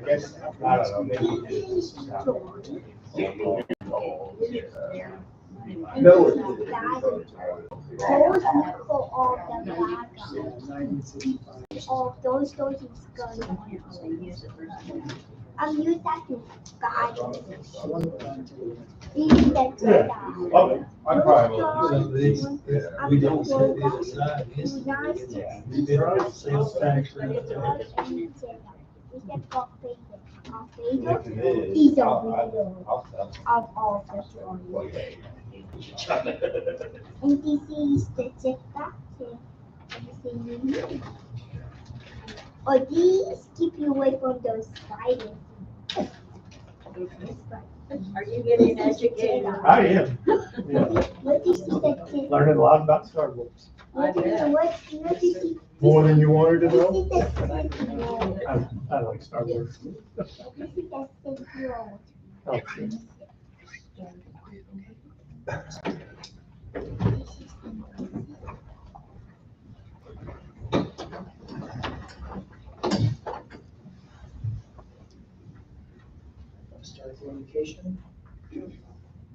guess, I don't know, maybe it's just not. No. Of those stories going. I'm used to guide. Even that. Okay, I probably will. We don't set it aside. We did our sales tax. He's a video of all the stories. And this is the jetpack. Or these keep you away from those spiders. Are you getting educated? I am. What is the Learning a lot about Star Wars. what is More than you wanted to know? the I like Star Wars. Oh, Start the invocation.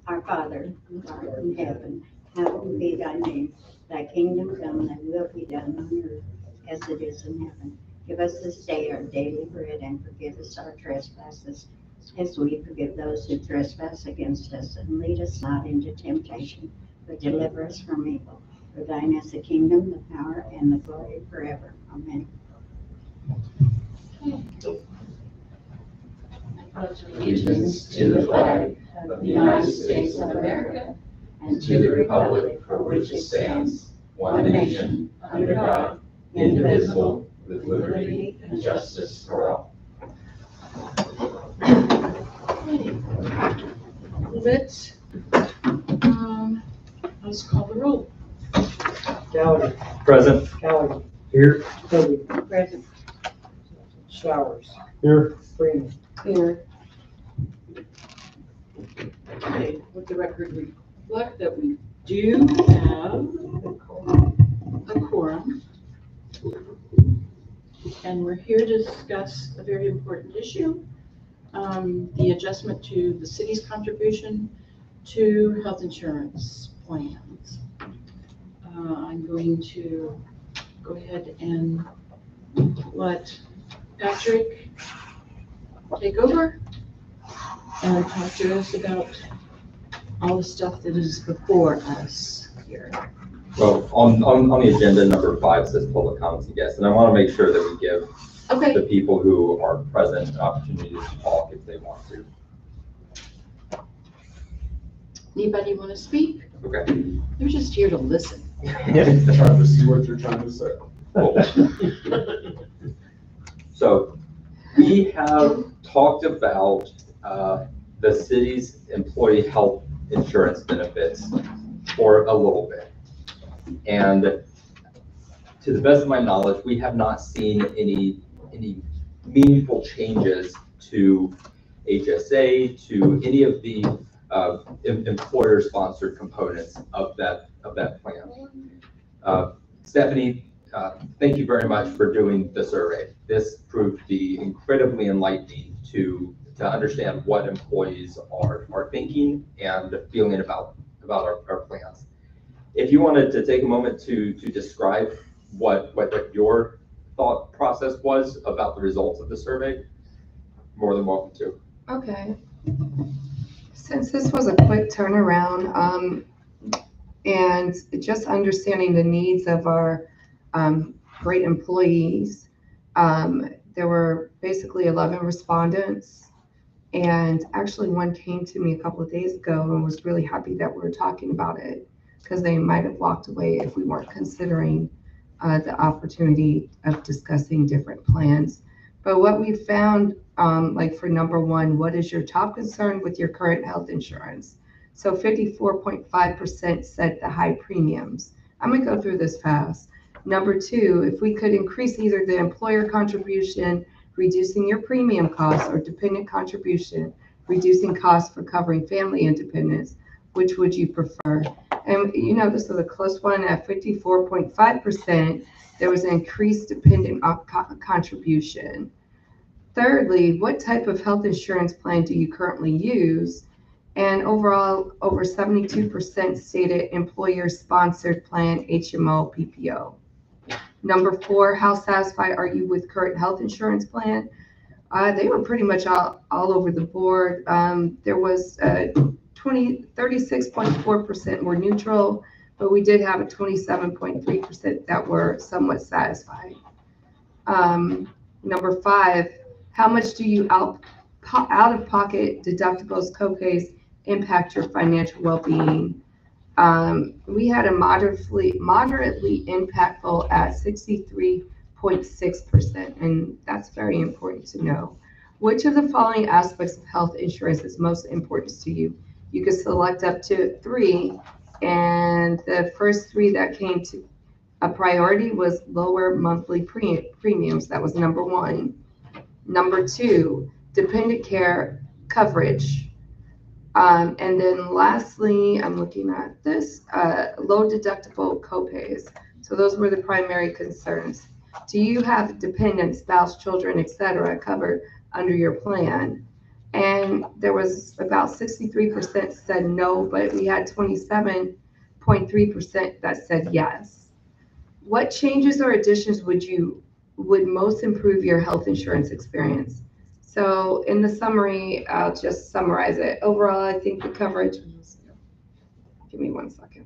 Our Father, who art in heaven, hallowed be thy name. Thy kingdom come, thy will be done on earth as it is in heaven. Give us this day our daily bread and forgive us our trespasses as we forgive those who trespass against us. And lead us not into temptation, but deliver us from evil. For thine is the kingdom, the power, and the glory forever. Amen. Allegiance to the flag of the United States of America and to the republic for which it stands, one nation, under God, indivisible, with liberty and justice for all. Let's call the roll. Gallagher. Present. Gallagher. Here. Toby. Present. Showers. Here. Freeman. Here. Okay, let the record reflect that we do have a quorum. And we're here to discuss a very important issue, the adjustment to the city's contribution to health insurance plans. I'm going to go ahead and let Patrick take over and talk to us about all the stuff that is before us here. Well, on the agenda, number 5 says public comments and guests, and I want to make sure that we give Okay. the people who are present an opportunity to talk if they want to. Anybody want to speak? Okay. They're just here to listen. Trying to see what you're trying to say. Cool. So we have talked about the city's employee health insurance benefits for a little bit. And to the best of my knowledge, we have not seen any meaningful changes to HSA, to any of the employer-sponsored components of that plan. Stephanie, thank you very much for doing the survey. This proved to be incredibly enlightening to understand what employees are thinking and feeling about our plans. If you wanted to take a moment to describe what your thought process was about the results of the survey, more than welcome to. Okay. Since this was a quick turnaround, and just understanding the needs of our great employees, there were basically 11 respondents, and actually one came to me a couple of days ago and was really happy that we were talking about it, because they might have walked away if we weren't considering the opportunity of discussing different plans. But what we found, like for number 1, what is your top concern with your current health insurance? So 54.5% said the high premiums. I'm gonna go through this fast. Number 2, if we could increase either the employer contribution, reducing your premium costs, or dependent contribution, reducing costs for covering family independence, which would you prefer? And this was a close one at 54.5%. There was an increased dependent contribution. Thirdly, what type of health insurance plan do you currently use? And overall, over 72% stated employer-sponsored plan, HMO, PPO. Number 4, how satisfied are you with current health insurance plan? They were pretty much all over the board. There was 36.4% were neutral, but we did have a 27.3% that were somewhat satisfied. Number 5, how much do you out-of-pocket deductibles, copays impact your financial well-being? We had a moderately impactful at 63.6%, and that's very important to know. Which of the following aspects of health insurance is most important to you? You could select up to 3, and the first 3 that came to a priority was lower monthly premiums. That was number 1. Number 2, dependent care coverage. And then lastly, I'm looking at this, low deductible copays. So those were the primary concerns. Do you have dependents, spouse, children, etc. covered under your plan? And there was about 63% said no, but we had 27.3% that said yes. What changes or additions would most improve your health insurance experience? So in the summary, I'll just summarize it. Overall, I think the coverage, give me 1 second.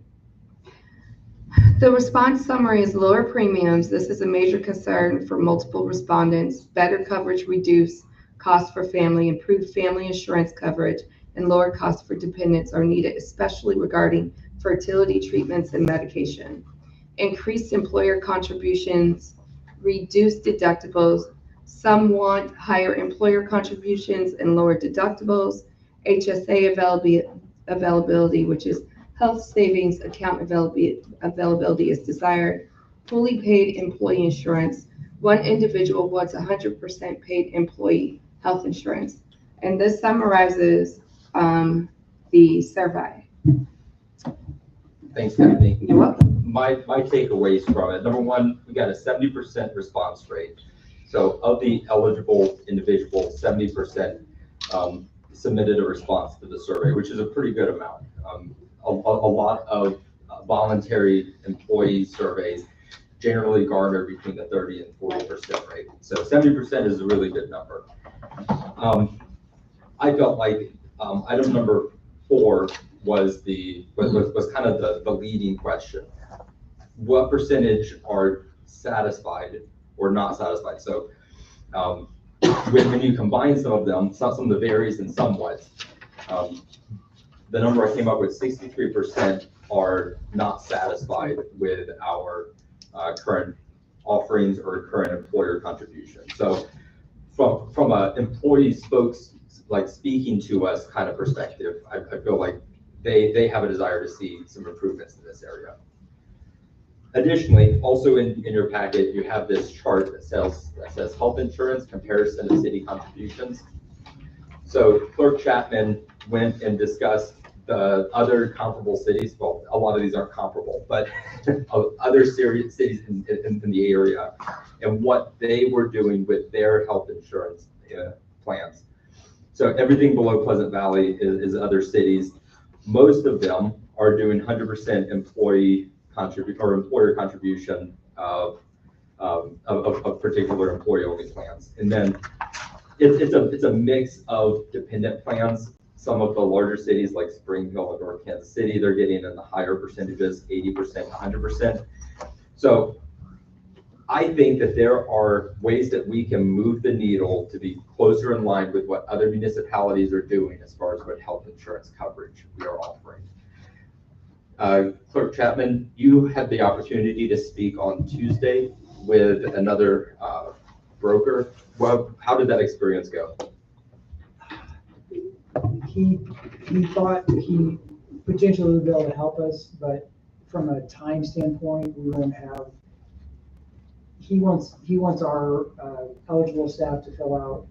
The response summary is lower premiums. This is a major concern for multiple respondents. Better coverage, reduced costs for family, improved family insurance coverage, and lower costs for dependents are needed, especially regarding fertility treatments and medication. Increased employer contributions, reduced deductibles. Some want higher employer contributions and lower deductibles. HSA availability, which is health savings account availability is desired. Fully paid employee insurance. One individual wants 100% paid employee health insurance. And this summarizes the survey. Thanks, Stephanie. You're welcome. My takeaways from it, number 1, we got a 70% response rate. So of the eligible individuals, 70% submitted a response to the survey, which is a pretty good amount. A lot of voluntary employee surveys generally garner between the 30 and 40% rate. So 70% is a really good number. I felt like item number 4 was kind of the leading question. What percentage are satisfied or not satisfied? So when you combine some of them, some of the varies and somewhat, the number I came up with, 63% are not satisfied with our current offerings or current employer contribution. So from an employee speaking to us kind of perspective, I feel like they have a desire to see some improvements in this area. Additionally, also in your packet, you have this chart that says health insurance comparison of city contributions. So Clerk Chapman went and discussed the other comparable cities. Well, a lot of these aren't comparable, but other cities in the area and what they were doing with their health insurance plans. So everything below Pleasant Valley is other cities. Most of them are doing 100% employer contribution of particular employee-only plans. And then it's a mix of dependent plans. Some of the larger cities like Springfield and North Kansas City, they're getting in the higher percentages, 80%, 100%. So I think that there are ways that we can move the needle to be closer in line with what other municipalities are doing as far as what health insurance coverage we are offering. Clerk Chapman, you had the opportunity to speak on Tuesday with another broker. Well, how did that experience go? He thought he potentially would be able to help us, but from a time standpoint, we won't have. He wants our eligible staff to fill out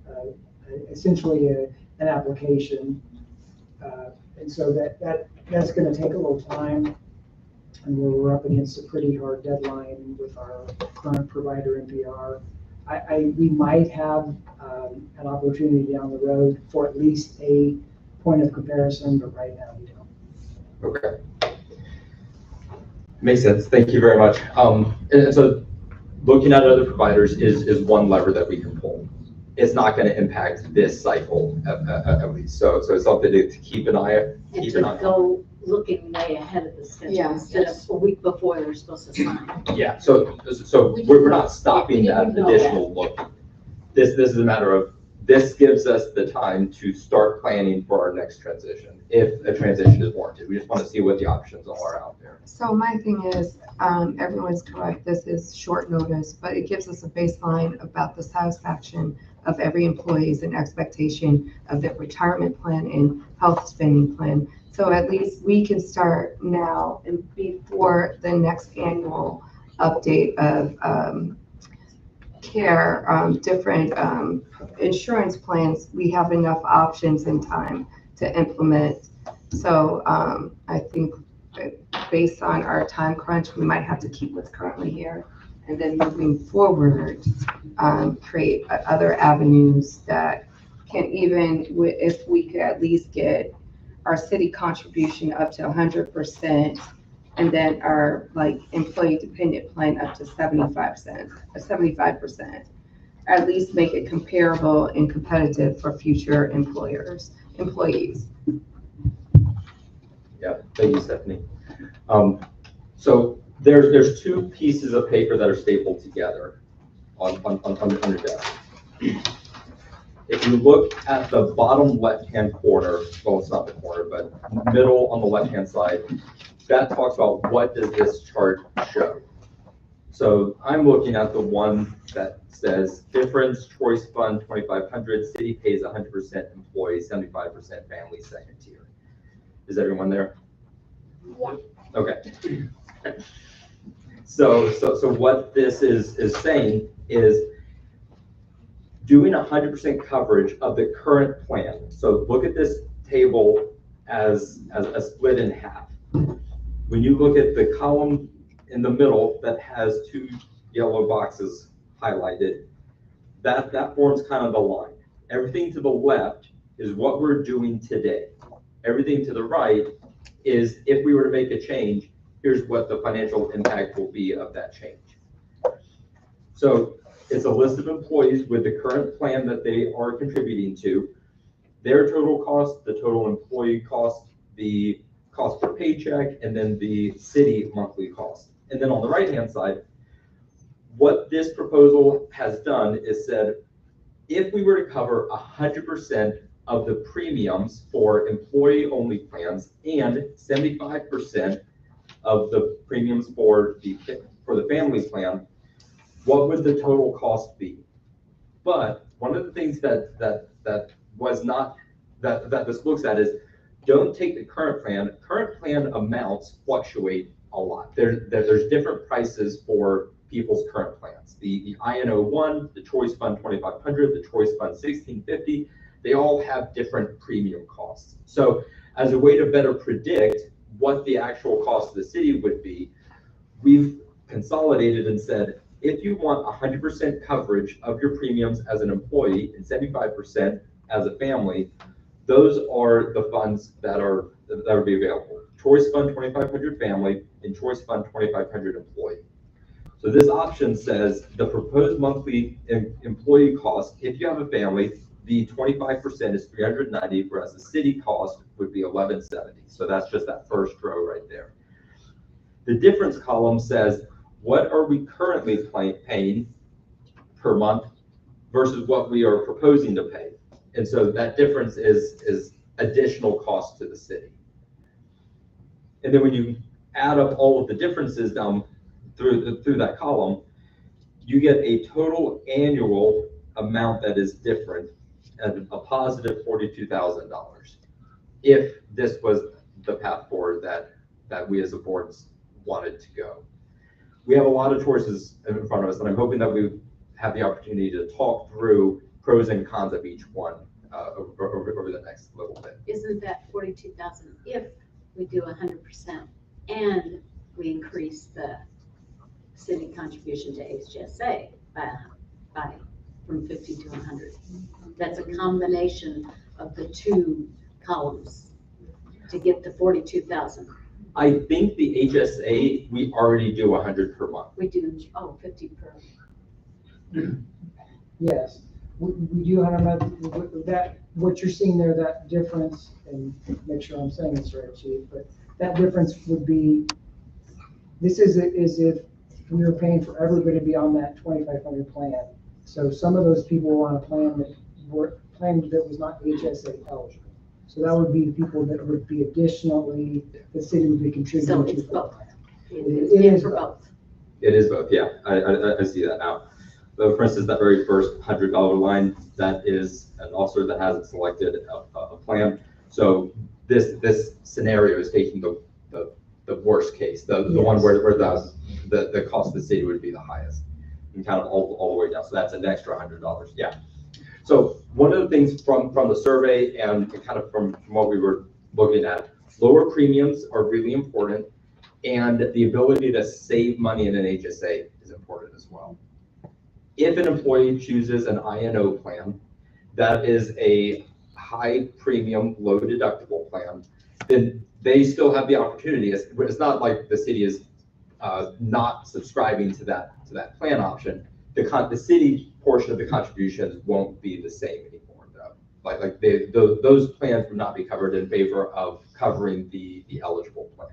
essentially an application, and so that's going to take a little time, and we're up against a pretty hard deadline with our current provider NPR. we might have an opportunity down the road for at least a point of comparison, but right now we don't. Okay. Makes sense. Thank you very much. And so looking at other providers is one lever that we can pull. It's not going to impact this cycle at least. So it's something to keep an eye And keep to an eye on. go looking way ahead of the schedule Yeah. instead of a week before they're supposed to sign. Yeah. So we're not stopping We that didn't know additional look. This is a matter of, this gives us the time to start planning for our next transition, if a transition is warranted. We just want to see what the options are out there. So my thing is, everyone's correct, this is short notice, but it gives us a baseline about the satisfaction of every employee's and expectation of their retirement plan and health spending plan. So at least we can start now and before the next annual update of care, different insurance plans, we have enough options and time to implement. So I think that based on our time crunch, we might have to keep what's currently here. And then moving forward, create other avenues that can even, if we could at least get our city contribution up to 100%, and then our like employee dependent plan up to 75%, at least make it comparable and competitive for future employees. Yeah, thank you, Stephanie. So there's two pieces of paper that are stapled together on your desk. If you look at the bottom left-hand corner, well, it's not the corner, but middle on the left-hand side, that talks about what does this chart show. So I'm looking at the one that says difference, choice fund, 2,500, city pays 100% employee, 75% family second tier. Is everyone there? Yeah. Okay. So what this is saying is doing 100% coverage of the current plan. So look at this table as a split in half. When you look at the column in the middle that has two yellow boxes highlighted, that forms kind of the line. Everything to the left is what we're doing today. Everything to the right is if we were to make a change, here's what the financial impact will be of that change. So it's a list of employees with the current plan that they are contributing to, their total cost, the total employee cost, the cost per paycheck, and then the city monthly cost. And then on the right-hand side, what this proposal has done is said, if we were to cover 100% of the premiums for employee-only plans and 75% of the premiums for the family plan, what would the total cost be? But one of the things that this looks at is, don't take the current plan. Current plan amounts fluctuate a lot. There's different prices for people's current plans. The INO1, the Choice Fund 2,500, the Choice Fund 1,650, they all have different premium costs. So as a way to better predict what the actual cost of the city would be, we've consolidated and said, if you want 100% coverage of your premiums as an employee and 75% as a family, those are the funds that would be available. Choice Fund 2,500 family and Choice Fund 2,500 employee. So this option says the proposed monthly employee cost, if you have a family, the 25% is $390, whereas the city cost would be $1,170. So that's just that first row right there. The difference column says, what are we currently paying per month versus what we are proposing to pay? And so that difference is additional cost to the city. And then when you add up all of the differences down through that column, you get a total annual amount that is different at a positive $42,000 if this was the path forward that we as a board wanted to go. We have a lot of choices in front of us, and I'm hoping that we have the opportunity to talk through pros and cons of each one over the next little bit. Isn't that 42,000 if we do 100% and we increase the city contribution to HSA by by, from 50 to 100. That's a combination of the two columns to get the 42,000. I think the HSA, we already do 100 per month. We do, 50 per. Yes, we do 100 that, what you're seeing there, that difference, and make sure I'm saying this right, Chief, but that difference would be, this is if we were paying for everybody to be on that 2,500 plan. So some of those people were on a plan that was not HSA eligible. So that would be people that would be additionally, the city would be contributing So to. it's the both. plan. It's It in is for both. both. It is both, yeah. I see that now. But for instance, that very first $100 line, that is an officer that hasn't selected a plan. So this scenario is taking the worst case, the one where the cost of the city would be the highest, and kind of all the way down. So that's an extra $100, yeah. So one of the things from the survey and kind of from what we were looking at, lower premiums are really important, and the ability to save money in an HSA is important as well. If an employee chooses an INO plan, that is a high premium, low deductible plan, then they still have the opportunity. It's not like the city is not subscribing to that plan option. The city portion of the contributions won't be the same anymore, though. Like those plans would not be covered in favor of covering the eligible plan.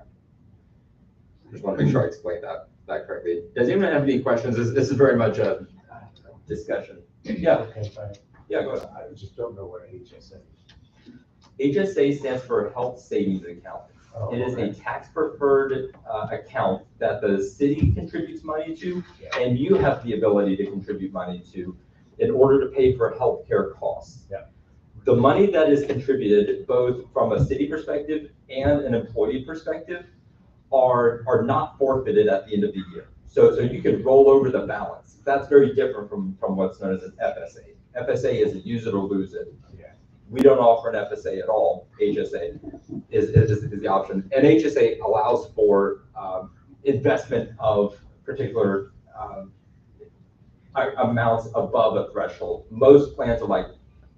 Just want to make sure I explained that correctly. Does anyone have any questions? This is very much a discussion. Yeah. Okay, fine. Yeah, go ahead. I just don't know what HSA is. HSA stands for Health Savings Account. Oh, It is okay. a tax preferred account that the city contributes money to, and you have the ability to contribute money to in order to pay for healthcare costs. Yeah. The money that is contributed, both from a city perspective and an employee perspective, are not forfeited at the end of the year. So you can roll over the balance. That's very different from what's known as an FSA. FSA is a use it or lose it. Yeah. We don't offer an FSA at all. HSA is the option. And HSA allows for investment of particular amounts above a threshold. Most plans are like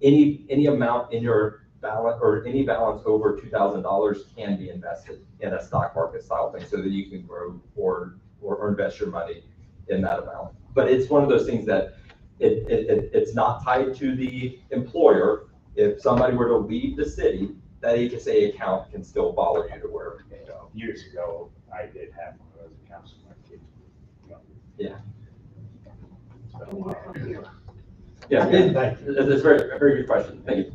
any amount in your balance or any balance over $2,000 can be invested in a stock market style thing so that you can grow or invest your money in that amount. But it's one of those things that it's not tied to the employer. If somebody were to leave the city, that HSA account can still follow you to wherever you go. Years ago, I did have one of those accounts with my kids. Yeah. So, Yeah, Thank you. it's a very good question. Thank you.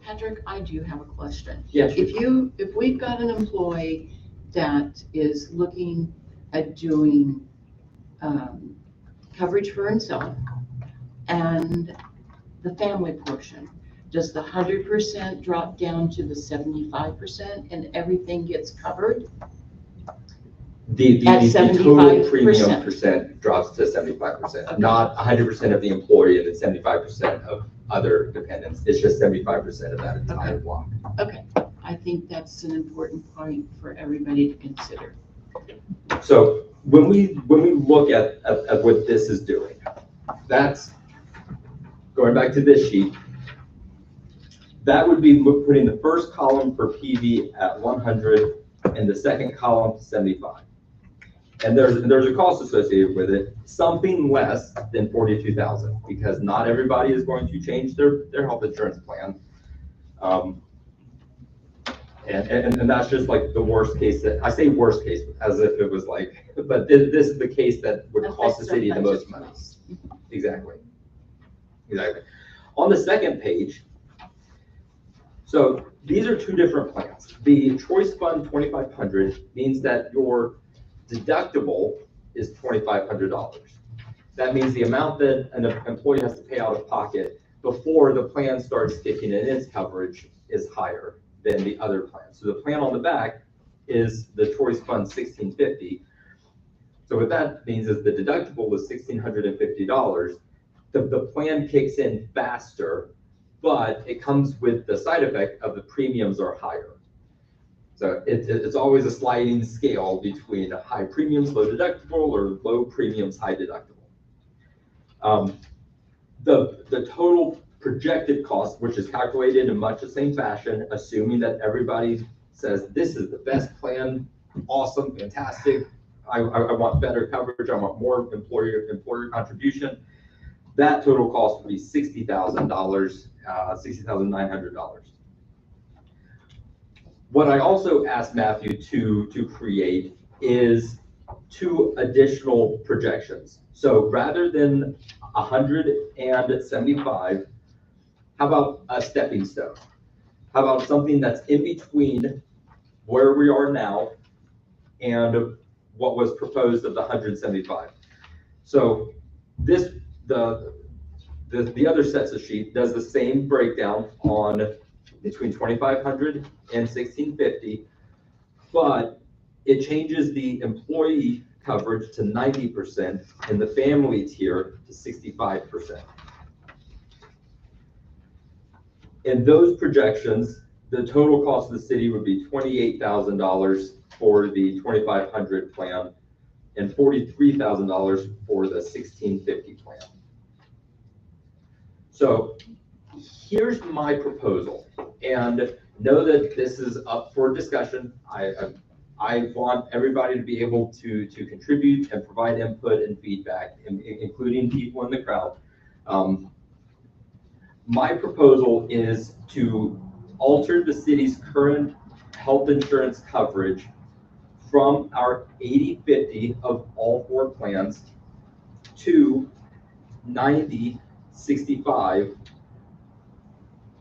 Patrick, I do have a question. Yeah, sure. If we've got an employee that is looking at doing coverage for himself and the family portion, does the 100% drop down to the 75% and everything gets covered? The At total 75%. premium percent drops to 75%, Okay. not 100% of the employee and then 75% of other dependents. It's just 75% of that entire Okay. block. Okay, I think that's an important point for everybody to consider. So when we look at what this is doing, that's going back to this sheet. That would be putting the first column for PV at 100 and the second column 75. And there's a cost associated with it, something less than 42,000, because not everybody is going to change their health insurance plan. And that's just like the worst case that, I say worst case as if it was like, but this is the case that would cost the city the most money. Exactly. On the second page, so these are two different plans. The Choice Fund 2,500 means that your deductible is $2,500. That means the amount that an employee has to pay out of pocket before the plan starts kicking in its coverage is higher than the other plan. So the plan on the back is the Choice Fund 1,650. So what that means is the deductible is $1,650. The plan kicks in faster, but it comes with the side effect of the premiums are higher. So it's always a sliding scale between high premiums, low deductible, or low premiums, high deductible. The total projected cost, which is calculated in much the same fashion, assuming that everybody says, this is the best plan, awesome, fantastic, I want better coverage, I want more employer contribution. That total cost would be $60,000, $60,900. What I also asked Matthew to create is 2 additional projections. So rather than 175, how about a stepping stone? How about something that's in between where we are now and what was proposed of the 175? So this, the other sets of sheet does the same breakdown on between 2,500 and 1,650, but it changes the employee coverage to 90% and the family tier to 65%. In those projections, the total cost of the city would be $28,000 for the 2,500 plan and $43,000 for the 1,650 plan. So here's my proposal, and know that this is up for discussion. I want everybody to be able to contribute and provide input and feedback, including people in the crowd. My proposal is to alter the city's current health insurance coverage from our 80-50 of all 4 plans to 90-65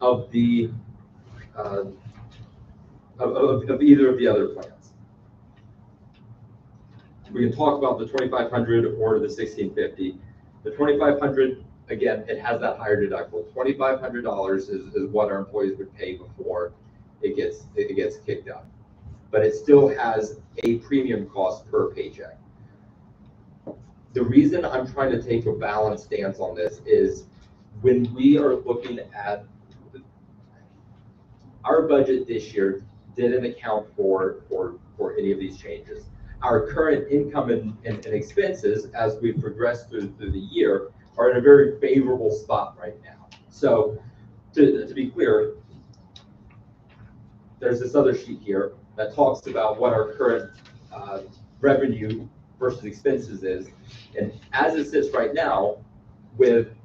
of the of either of the other plans. We can talk about the 2,500 or the 1,650. The 2,500, again, it has that higher deductible. $2,500 is what our employees would pay before it gets kicked out, but it still has a premium cost per paycheck. The reason I'm trying to take a balanced stance on this is when we are looking at our budget this year didn't account for any of these changes. Our current income and expenses, as we progress through the year, are in a very favorable spot right now. So to be clear, there's this other sheet here that talks about what our current revenue versus expenses is. And as it sits right now, with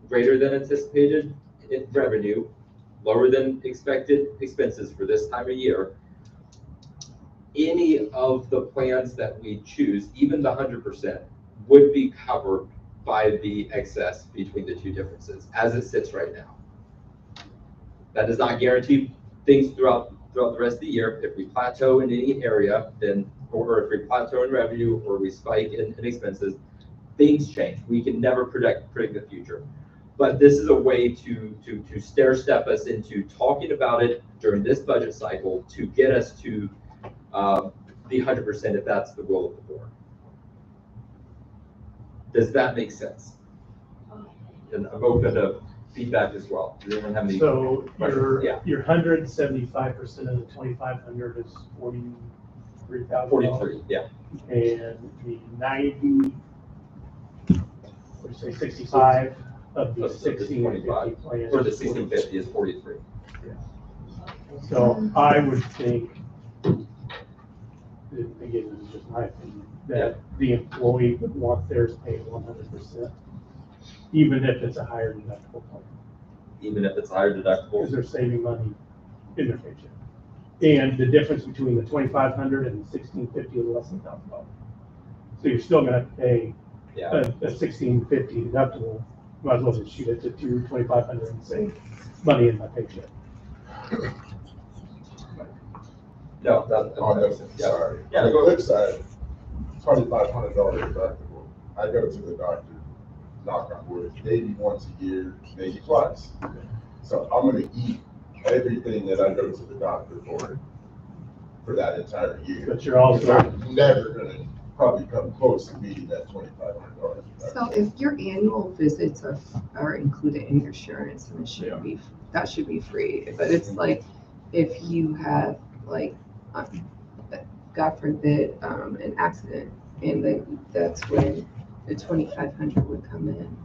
greater than anticipated revenue, lower than expected expenses for this time of year, any of the plans that we choose, even the 100%, would be covered by the excess between the 2 differences as it sits right now. That does not guarantee things throughout the rest of the year. If we plateau in any area, then, or if we plateau in revenue or we spike in expenses, things change. We can never predict the future. But this is a way to stair step us into talking about it during this budget cycle to get us to the 100% if that's the will of the board. Does that make sense? And I'm open to feedback as well. Does anyone have any? So questions? your 175% of the 2,500 is 43,000. 43, yeah. And the 90, what do you say, 65 of the 1650 plan. Or the 1650 is 43. So I would think, again, this is just my opinion, that the employee would want theirs paid 100%, even if it's a higher deductible plan. Even if it's higher deductible? Because they're saving money in their paycheck. And the difference between the 2,500 and the 1,650 is less than $1,000. So you're still gonna have to pay a 1,650 deductible. Might as well just shoot it to 2,500 and save money in my paycheck. No, that makes sense. Yeah. Sorry. Yeah. On the flip side, $2,500 deductible. I go to the doctor, knock on wood, maybe once a year, maybe twice. So I'm gonna eat everything that I go to the doctor for that entire year. But you're also, I'm never gonna probably come close to meeting that $2,500. So if your annual visits are included in your insurance, then it should be, that should be free. But it's like, if you have like God forbid, an accident, and then that's when the 2,500 would come in.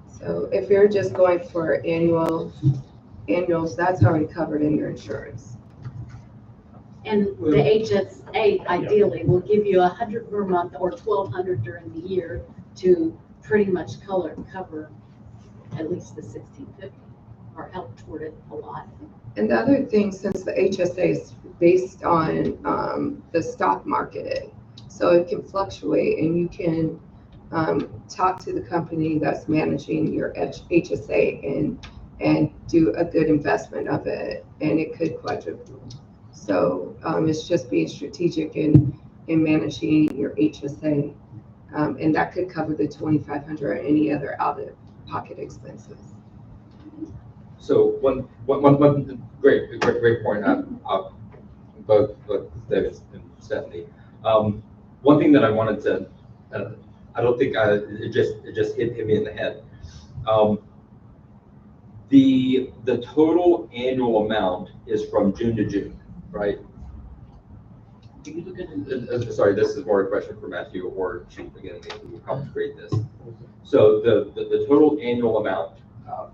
So if you're just going for annuals, that's already covered in your insurance. And the HSA ideally will give you $100 per month or $1,200 during the year to pretty much cover at least the 1,650 or help toward it a lot. And the other thing, since the HSA is based on the stock market, so it can fluctuate, and you can talk to the company that's managing your HSA and do a good investment of it, and it could quadruple. So it's just being strategic in managing your HSA, and that could cover the 2,500 or any other out-of-pocket expenses. So one great point, both David and Stephanie. One thing that I wanted to, I don't think it just hit me in the head. The total annual amount is from June to June, right? Sorry, this is more a question for Matthew or Chief again, who helped create this. So the total annual amount,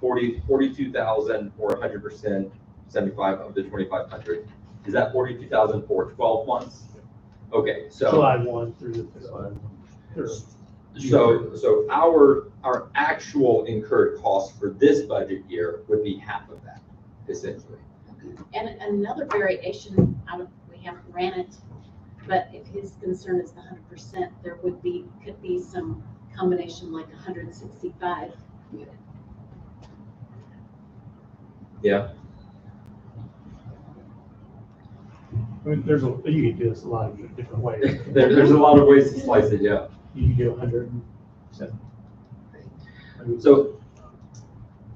42,000 or 100%, 75 of the 2,500. Is that 42,000 for 12 months? Okay, so July 1 through the so our actual incurred costs for this budget year would be half of that, essentially. And another variation, we haven't ran it, but if his concern is the 100%, there could be some combination like 165. Yeah. I mean, you can do this a lot of different ways. There's a lot of ways to slice it, yeah. You can do 100%. So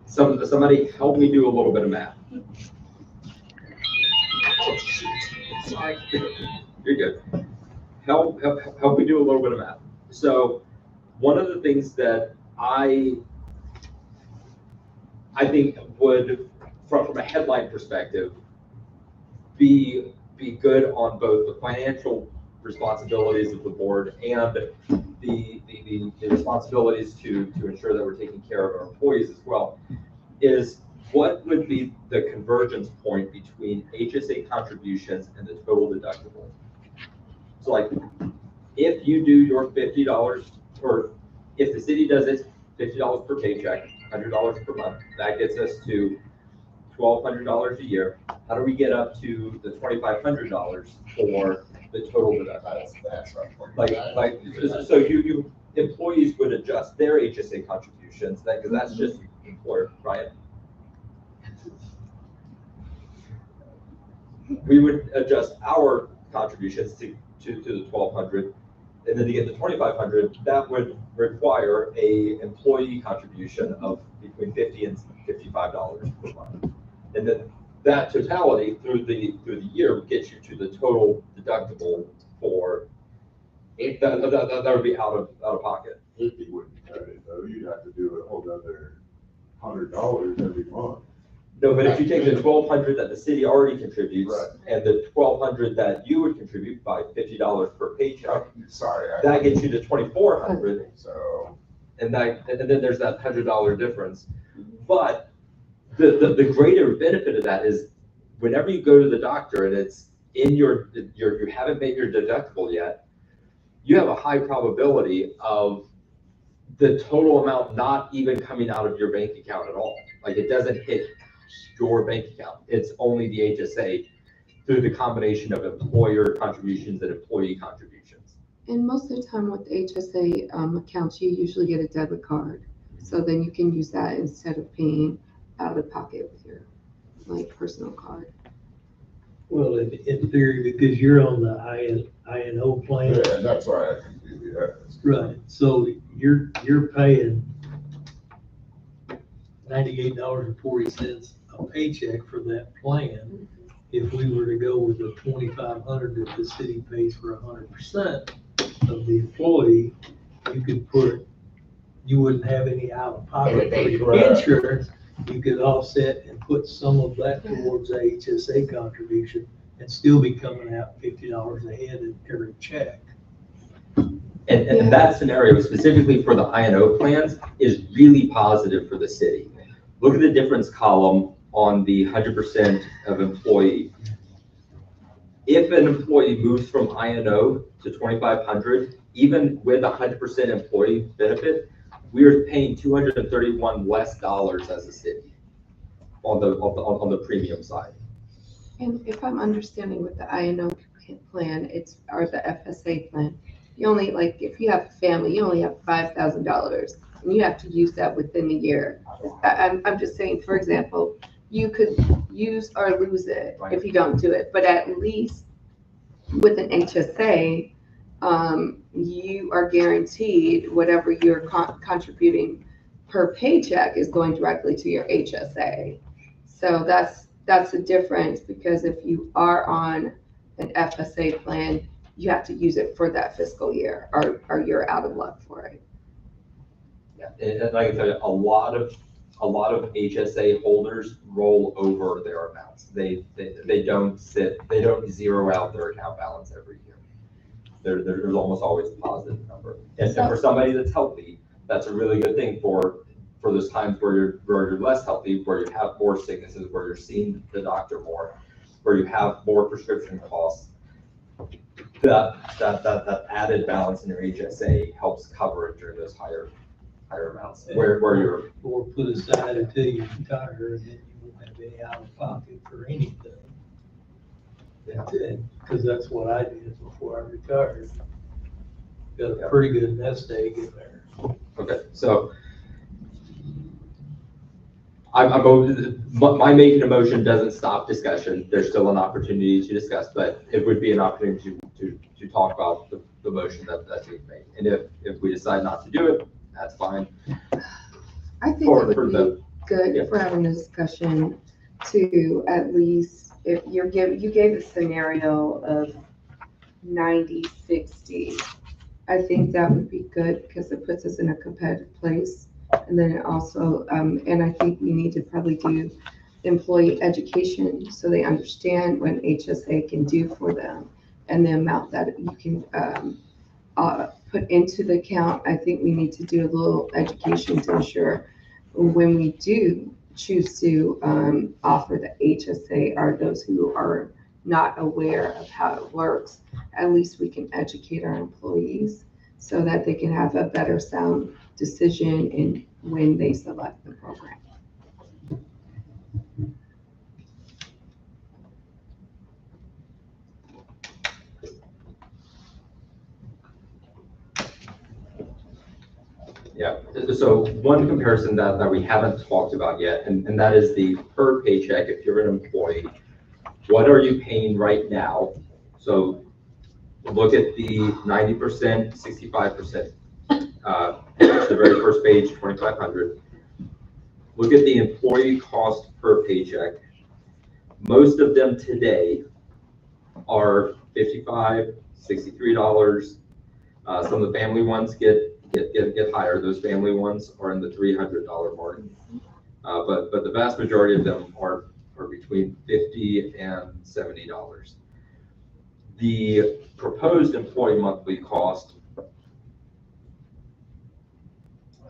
somebody help me do a little bit of math. Sorry. You're good. Help me do a little bit of math. So one of the things that I think would, from a headline perspective, be good on both the financial responsibilities of the board and the responsibilities to ensure that we're taking care of our employees as well, is what would be the convergence point between HSA contributions and the total deductible? So like, if you do your $50, or if the city does it, $50 per paycheck, $100 per month, that gets us to $1,200 a year. How do we get up to the $2,500 for the total deductible? That's right. So you employees would adjust their HSA contributions, because that's just employer, right? We would adjust our contributions to the 1,200, and then to get the 2,500, that would require a employee contribution of between $50 and $55 per month. And then that totality through the year would get you to the total deductible for that would be out of pocket. 50 wouldn't cut it though. You'd have to do a whole other $100 every month. No, but if you take the 1,200 that the city already contributes, Right, and the 1,200 that you would contribute by $50 per paycheck, sorry, that gets you to 2,400. so And then there's that $100 difference. But the greater benefit of that is whenever you go to the doctor and it's in you haven't made your deductible yet, you have a high probability of the total amount not even coming out of your bank account at all. Like, it doesn't hit your bank account. It's only the HSA through the combination of employer contributions and employee contributions. And most of the time with HSA accounts, you usually get a debit card. So then you can use that instead of paying out of pocket with your personal card. Well, in theory, because you're on the INO plan. yeah, that's why I completely Right, so you're paying $98.40 a paycheck for that plan. If we were to go with the 2,500 that the city pays for 100% of the employee, you wouldn't have any out-of-pocket for your insurance. You could offset and put some of that towards the HSA contribution and still be coming out $50 ahead of every check. And that scenario specifically for the INO plans is really positive for the city. Look at the difference column on the 100% of employee. If an employee moves from INO to 2,500, even with 100% employee benefit, we are paying $231 less as a city on the premium side. And if I'm understanding with the INO plan, or the FSA plan, you only, like, if you have a family, you only have $5,000 and you have to use that within the year. I'm just saying, for example, you could use or lose it if you don't do it, but at least with an HSA, you are guaranteed whatever you're contributing per paycheck is going directly to your HSA. So that's the difference, because if you are on an FSA plan, you have to use it for that fiscal year, or you're out of luck for it. Yeah, and like I said, a lot of HSA holders roll over their amounts. They don't zero out their account balance every year. There's almost always a positive number. And for somebody that's healthy, that's a really good thing for those times where you're less healthy, where you have more sicknesses, where you're seeing the doctor more, where you have more prescription costs. That added balance in your HSA helps cover it during those higher amounts, where you're. Or put aside until you retire, and then you won't have any out of pocket for anything. Yeah. Because that's what I did before I retired. Got a pretty good nest egg in there. Okay, so my making a motion doesn't stop discussion. There's still an opportunity to discuss, but it would be an opportunity to talk about the motion that's being made. And if we decide not to do it, that's fine. I think it would be good for having a discussion to at least, if you gave a scenario of 90-60, I think that would be good because it puts us in a competitive place. And then it also, and I think we need to probably do employee education so they understand what HSA can do for them and the amount that you can put into the account. I think we need to do a little education to ensure when we do choose to offer the HSA, or those who are not aware of how it works, at least we can educate our employees so that they can have a better sound decision in when they select the program. Yeah, so one comparison that we haven't talked about yet, and that is the per paycheck. If you're an employee, what are you paying right now? So look at the 90%, 65%, the very first page, 2,500. Look at the employee cost per paycheck. Most of them today are $55, $63. Some of the family ones get higher. Those family ones are in the $300 mark. But the vast majority of them are between $50 and $70. The proposed employee monthly cost,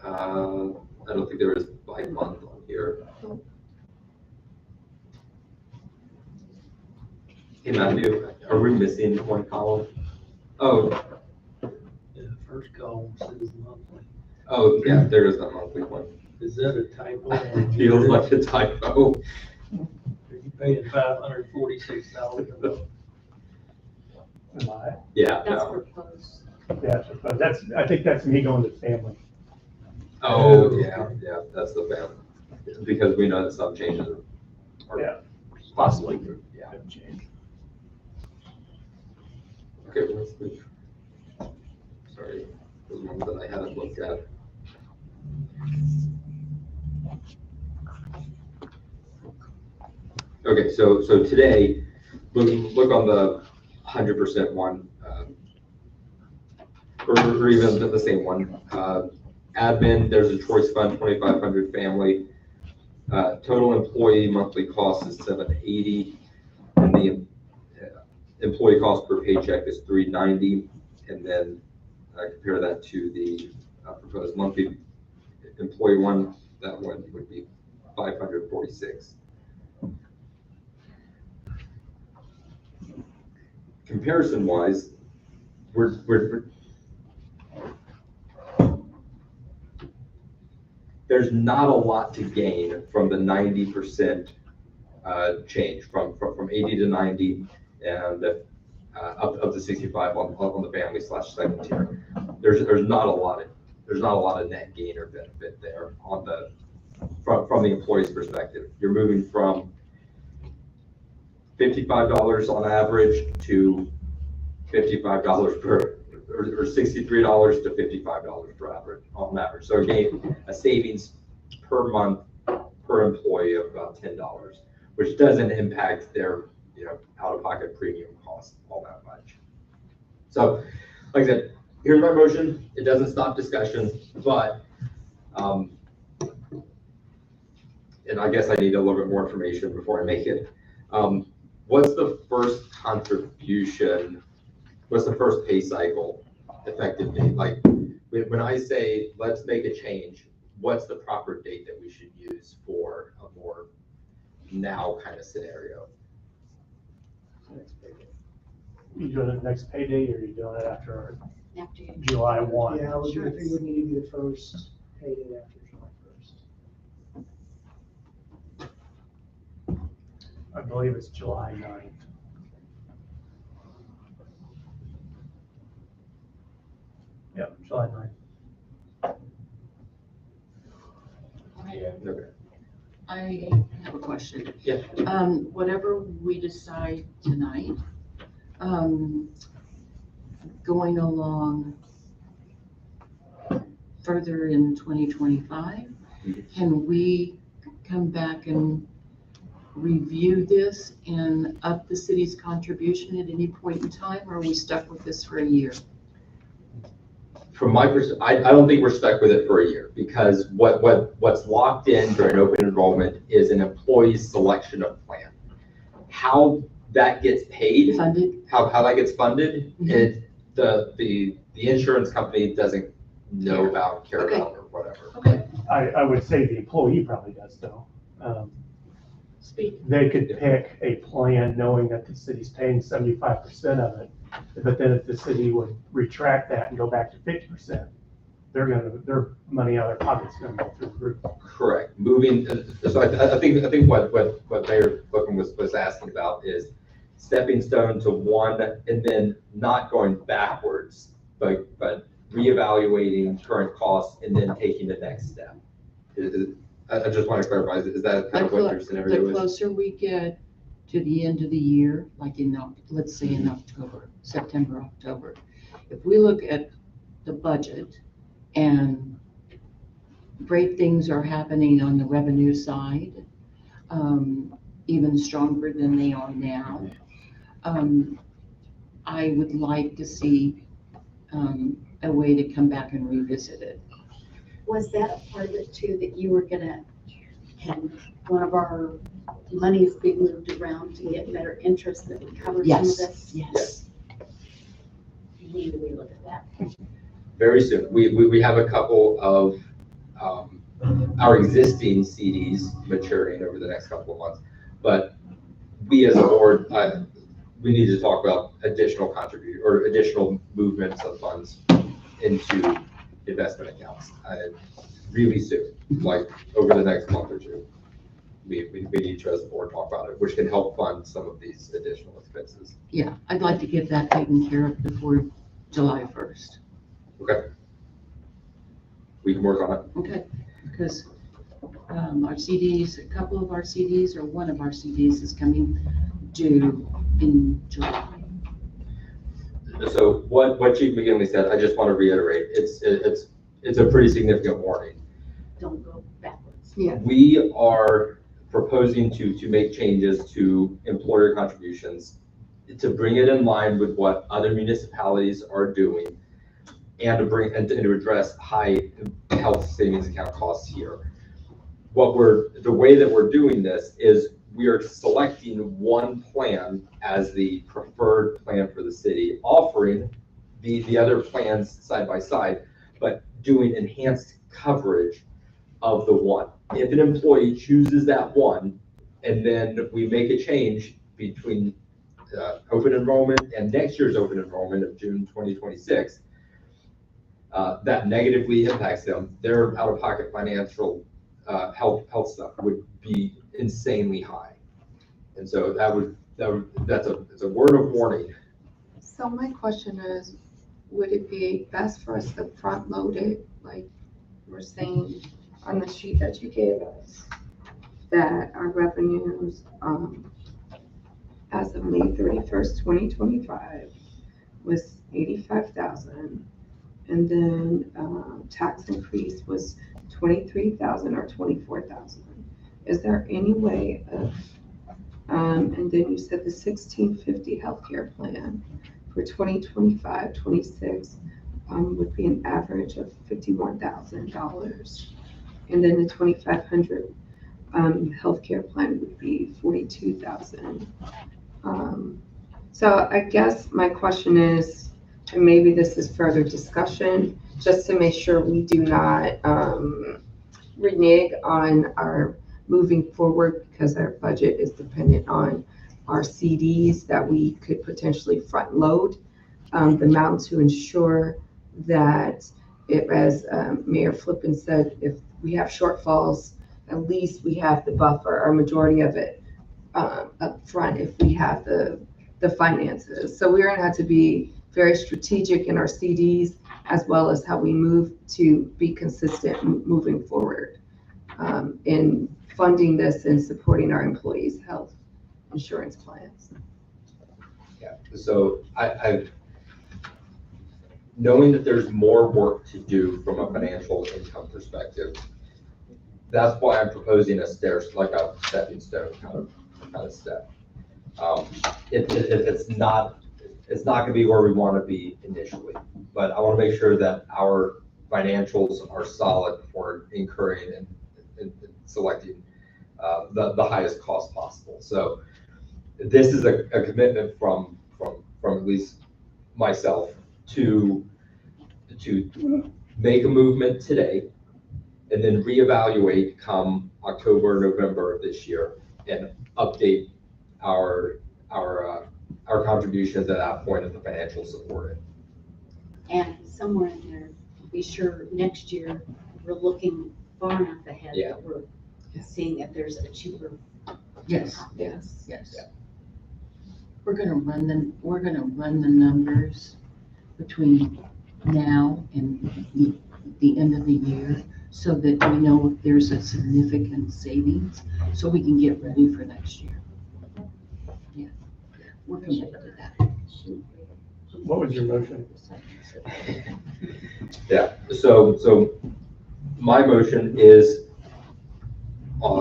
I don't think there is by month on here. Hey Matthew, are we missing one column? Oh. Yeah, the first column says monthly. Oh, yeah, there is a monthly one. Is that a typo? It feels like a typo. Are you paying $546 a month? Yeah, That's no. proposed. Yeah, I think that's me going to family. Oh, yeah, that's the family. Because we know that some changes are possibly, yeah. Okay, let's move. Sorry, those ones that I haven't looked at. Okay, so today, look on the 100% one, or even the same one. Admin, there's a choice fund, 2,500 family. Total employee monthly cost is $780, and employee cost per paycheck is $390, and then compare that to the proposed monthly employee one. That one would be $546. Comparison wise, there's not a lot to gain from the 90% change from 80 to 90 and up to 65 on the family/second tier. There's not a lot of net gain or benefit there on from the employee's perspective. You're moving from $55 on average to $55 per, or $63 to $55 per average on average. So again, a savings per month per employee of about $10, which doesn't impact their out-of-pocket premium cost all that much. So, like I said, here's my motion. It doesn't stop discussion, but and I guess I need a little bit more information before I make it. What's the first contribution? What's the first pay cycle effective date? Like when I say let's make a change, what's the proper date that we should use for a more now kind of scenario? You doing it next payday, or are you doing it after After you- July 1? Yeah, I think it would need to be the first payday after July 1st. I believe it's July 9th. Yep, July 9th. Okay. I have a question. Yeah. Whatever we decide tonight, going along further in 2025, can we come back and review this and up the city's contribution at any point in time, or are we stuck with this for a year? From my perspective, I don't think we're stuck with it for a year, because what's locked in during open enrollment is an employee's selection of plan. How that gets paid, Funded? how that gets funded, the insurance company doesn't know about, care Okay. about, or whatever. Okay, I would say the employee probably does though. speak. They could pick a plan knowing that the city's paying 75% of it, but then if the city would retract that and go back to 50%, their money out of their pocket's gonna go through the roof. Correct. Moving. So I think what Mayor Bookham was asking about is stepping stone to one, and then not going backwards, but reevaluating current costs and then taking the next step. I just want to clarify, is that kind of what your scenario The is? closer we get to the end of the year, like let's say in October, September, October, if we look at the budget and great things are happening on the revenue side, even stronger than they are now, I would like to see a way to come back and revisit it. Was that a part of it too, that you were gonna have one of our monies be moved around to get better interest that would cover some of this? Yes. You need to relook at that. Very soon. We have a couple of our existing CDs maturing over the next couple of months, but we as a board, we need to talk about additional contribution or additional movements of funds into investment accounts really soon, like over the next month or two. We need to, as a board, talk about it, which can help fund some of these additional expenses. Yeah, I'd like to get that taken care of before July 1st. Okay. We can work on it. Okay, because our CDs, a couple of our CDs, or one of our CDs is coming due in July. So what Chief McGinley said, I just want to reiterate, it's a pretty significant warning. Don't go backwards. Yeah. We are proposing to make changes to employer contributions to bring it in line with what other municipalities are doing, and to address high health savings account costs here. The way that we're doing this is we are selecting one plan as the preferred plan for the city, offering the other plans side by side, but doing enhanced coverage of the one. If an employee chooses that one, and then we make a change between open enrollment and next year's open enrollment of June 2026, that negatively impacts them, their out-of-pocket financial health stuff would be insanely high. And so that's a word of warning. So my question is, would it be best for us to front load it, like we're saying on the sheet that you gave us, that our revenues, as of May 31st, 2025 was 85,000, and then tax increase was 23,000 or 24,000. Is there any way of, and then you said the 1650 healthcare plan for 2025, 26 would be an average of $51,000. And then the 2500 healthcare plan would be 42,000. So I guess my question is, and maybe this is further discussion, just to make sure we do not renege on our moving forward, because our budget is dependent on our CDs that we could potentially front load the amount to ensure that, if, as Mayor Flippin said, if we have shortfalls, at least we have the buffer, or majority of it up front, if we have the finances. So we're gonna have to be very strategic in our CDs, as well as how we move to be consistent moving forward in funding this and supporting our employees' health insurance plans. Yeah, so I've knowing that there's more work to do from a financial income perspective, that's why I'm proposing a stairs, like a stepping stone kind of step. It's not gonna be where we want to be initially, but I want to make sure that our financials are solid for incurring and selecting the highest cost possible. So this is a commitment from at least myself to make a movement today, and then reevaluate come October, November of this year, and update our contributions at that point if the financial support it. And somewhere in there, be sure next year, we're looking far enough ahead Yeah. that we're seeing if there's a cheaper. Yes, Yes. yes. We're gonna run the numbers between now and the end of the year, so that we know if there's a significant savings, so we can get ready for next year. Yeah, we're committed to that. What was your motion? Yeah, so my motion is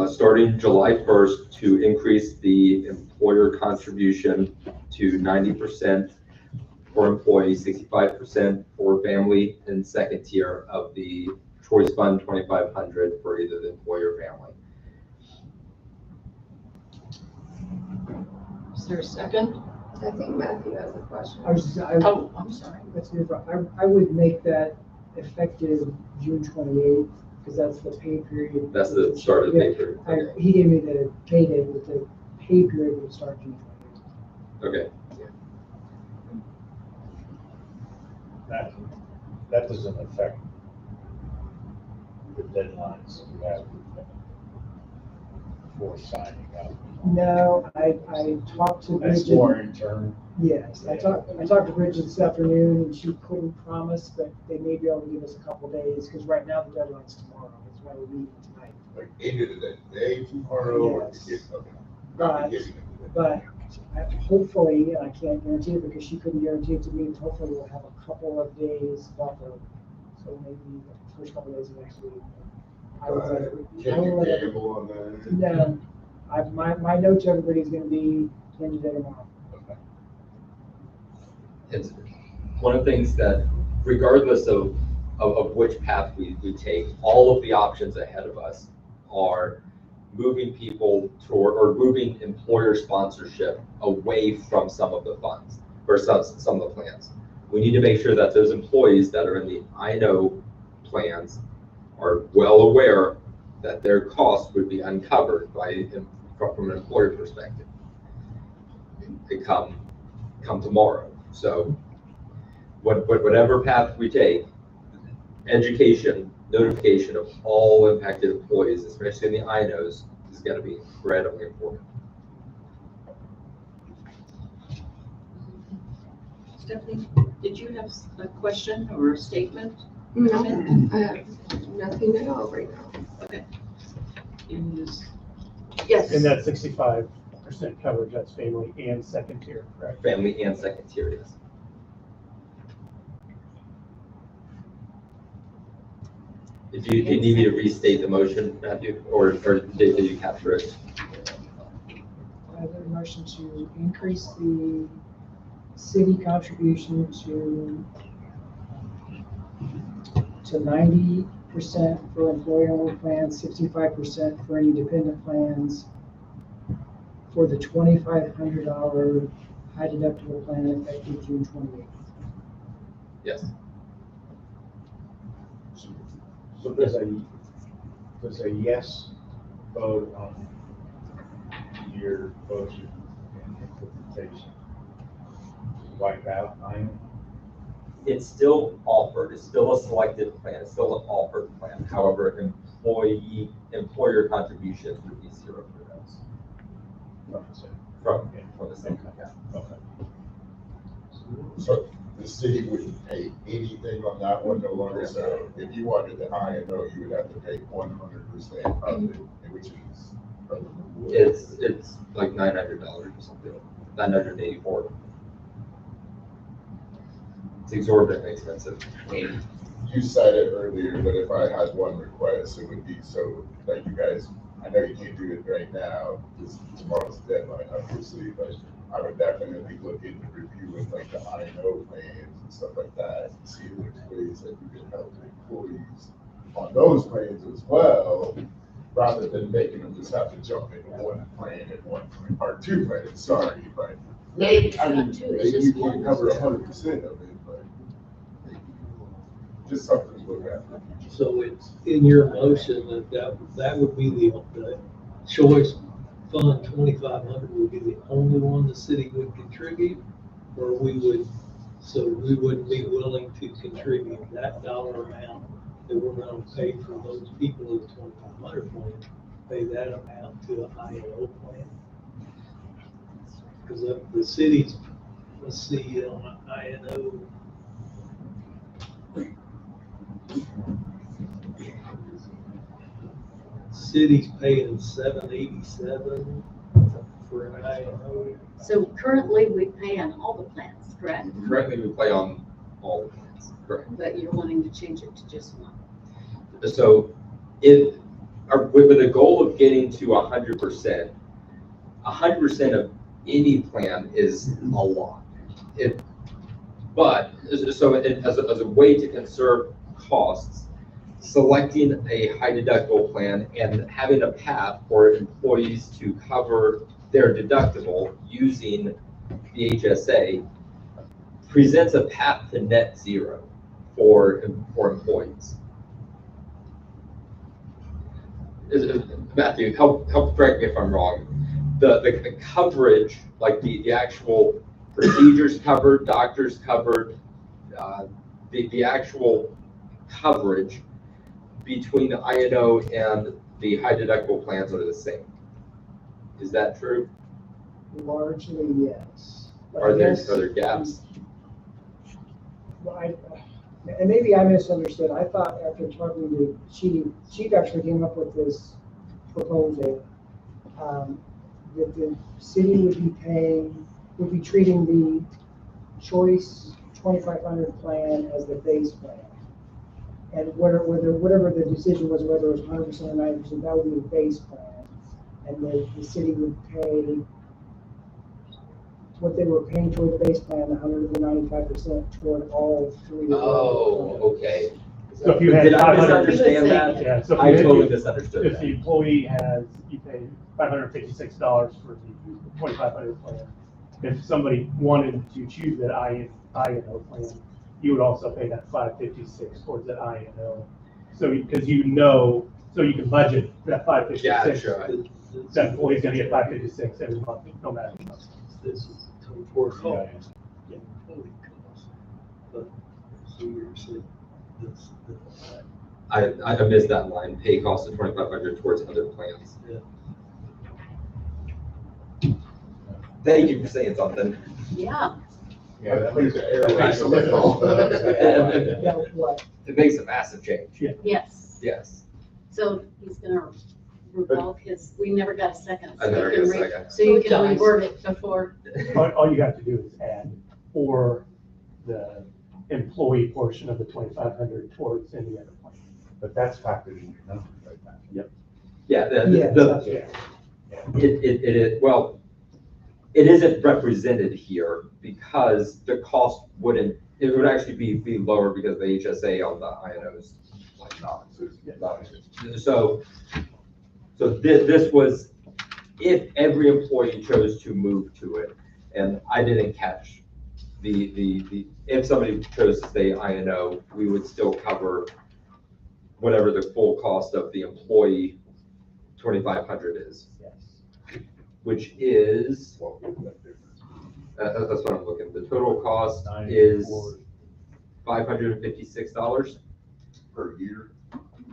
starting July 1st to increase the employer contribution to 90% for employees, 65% for family, and second tier of the Choice Fund 2,500 for either the employer or family. Is there a second? I think Matthew has a question. Oh, I'm sorry. I would make that effective June 28th, because that's the pay period. That's the start of the pay period. Okay. He gave me the pay date, but the pay period would start June 28th. Okay. That doesn't affect the deadlines we have for signing up. No, I talked to That's Bridget. more internal. Yes, I talked to Bridget this afternoon, and she couldn't promise, but they may be able to give us a couple days, because right now the deadline's tomorrow. That's why we're meeting tonight. Like end of the day tomorrow, or Yes. get something. But hopefully, and I can't guarantee it because she couldn't guarantee it to me, hopefully we'll have a couple of days buffer. So maybe the first couple of days of next week. I will let it. Can you gamble on that? No, my note to everybody is gonna be end of day tomorrow. It's one of the things that, regardless of which path we take, all of the options ahead of us are moving people toward, or moving employer sponsorship away from some of the funds, or some of the plans. We need to make sure that those employees that are in the I-know plans are well aware that their costs would be uncovered from an employer perspective. They come tomorrow. So whatever path we take, education, notification of all impacted employees, especially in the I-nos, is going to be incredibly important. Stephanie, did you have a question or a statement? No, I have nothing at all right now. Okay. Yes. And that 65% coverage, that's family and second tier, correct? Family and second tier, yes. Did you need me to restate the motion, Matthew, or did you capture it? I have a motion to increase the city contribution to 90% for employer-only plans, 65% for any dependent plans, for the $2,500 high deductible plan effective June 28th. Yes. So does a yes vote on your motion and implementation wipe out I-know? It's still offered. It's still a selected plan. It's still an offered plan. However, employer contributions would be zero for those. From the same account. Okay. So the city wouldn't pay anything on that one no longer, so if you wanted the I-know, you would have to pay 100% of it, which is. It's like $900 or something, $984. It's exorbitantly expensive. You said it earlier, but if I had one request, it would be so that you guys, I know you can't do it right now, because tomorrow's deadline, obviously, but I would definitely look into reviewing like the I-know plans and stuff like that, and see if there's ways that you can help the employees on those plans as well, rather than making them just have to jump into one plan and one plan, or two plans, sorry, but maybe, I mean, maybe you can't cover 100% of it, but just something to look at. So it's in your motion that would be the choice fund 2,500 would be the only one the city would contribute, or we wouldn't be willing to contribute that dollar amount that we're going to pay for those people in the 2,500 plan, pay that amount to an I-know plan. Because of the cities, let's see, on I-know. City's paying $787 for an I-know. So currently we pay on all the plans, correct? Currently, we play on all the plans, correct? But you're wanting to change it to just one. So with the goal of getting to 100% of any plan is a lot. But as a way to conserve costs, selecting a high deductible plan and having a path for employees to cover their deductible using the HSA presents a path to net zero for employees. Matthew, help correct me if I'm wrong. The coverage, like the actual procedures covered, doctors covered, the actual coverage between the I-know and the high deductible plans are the same. Is that true? Largely, yes. But Are there yes, other gaps? Well, and maybe I misunderstood. I thought after talking to Chief actually came up with this proposal that the city would be treating the choice 2,500 plan as the base plan. And whatever the decision was, whether it was 100% or 90%, that would be the base plan. And the city would pay what they were paying toward the base plan, 195% toward all three. Oh, okay. So if you had Did I 500 misunderstand that? Yeah, so I if totally you, misunderstood if that. the employee has, you pay $556 for the 2,500 plan. If somebody wanted to choose that INO plan, you would also pay that 556 towards that INO. So, because so you can budget that 556. Gotcha. That employee's gonna get 556 every month, no matter what. This is total cost. Yeah. Total cost. But, so you're saying this. I missed that line, pay cost of 2,500 towards other plans. Yeah. Thank you for saying something. Yeah, Yeah, that makes it. Yeah, what? It makes a massive change. yes. Yes. So he's gonna revoke his, we never got a second. I never got a second. So you can reword it before. All you have to do is add or the employee portion of the 2,500 towards any other plan. But that's factored in your numbers right now. Yeah, Yeah. well, it isn't represented here because the cost it would actually be lower because the HSA on the INOs. So this was, if every employee chose to move to it, and I didn't catch if somebody chose to stay INO, we would still cover whatever the full cost of the employee 2,500 is. Which is, that's what I'm looking, the total cost is $556 Per year.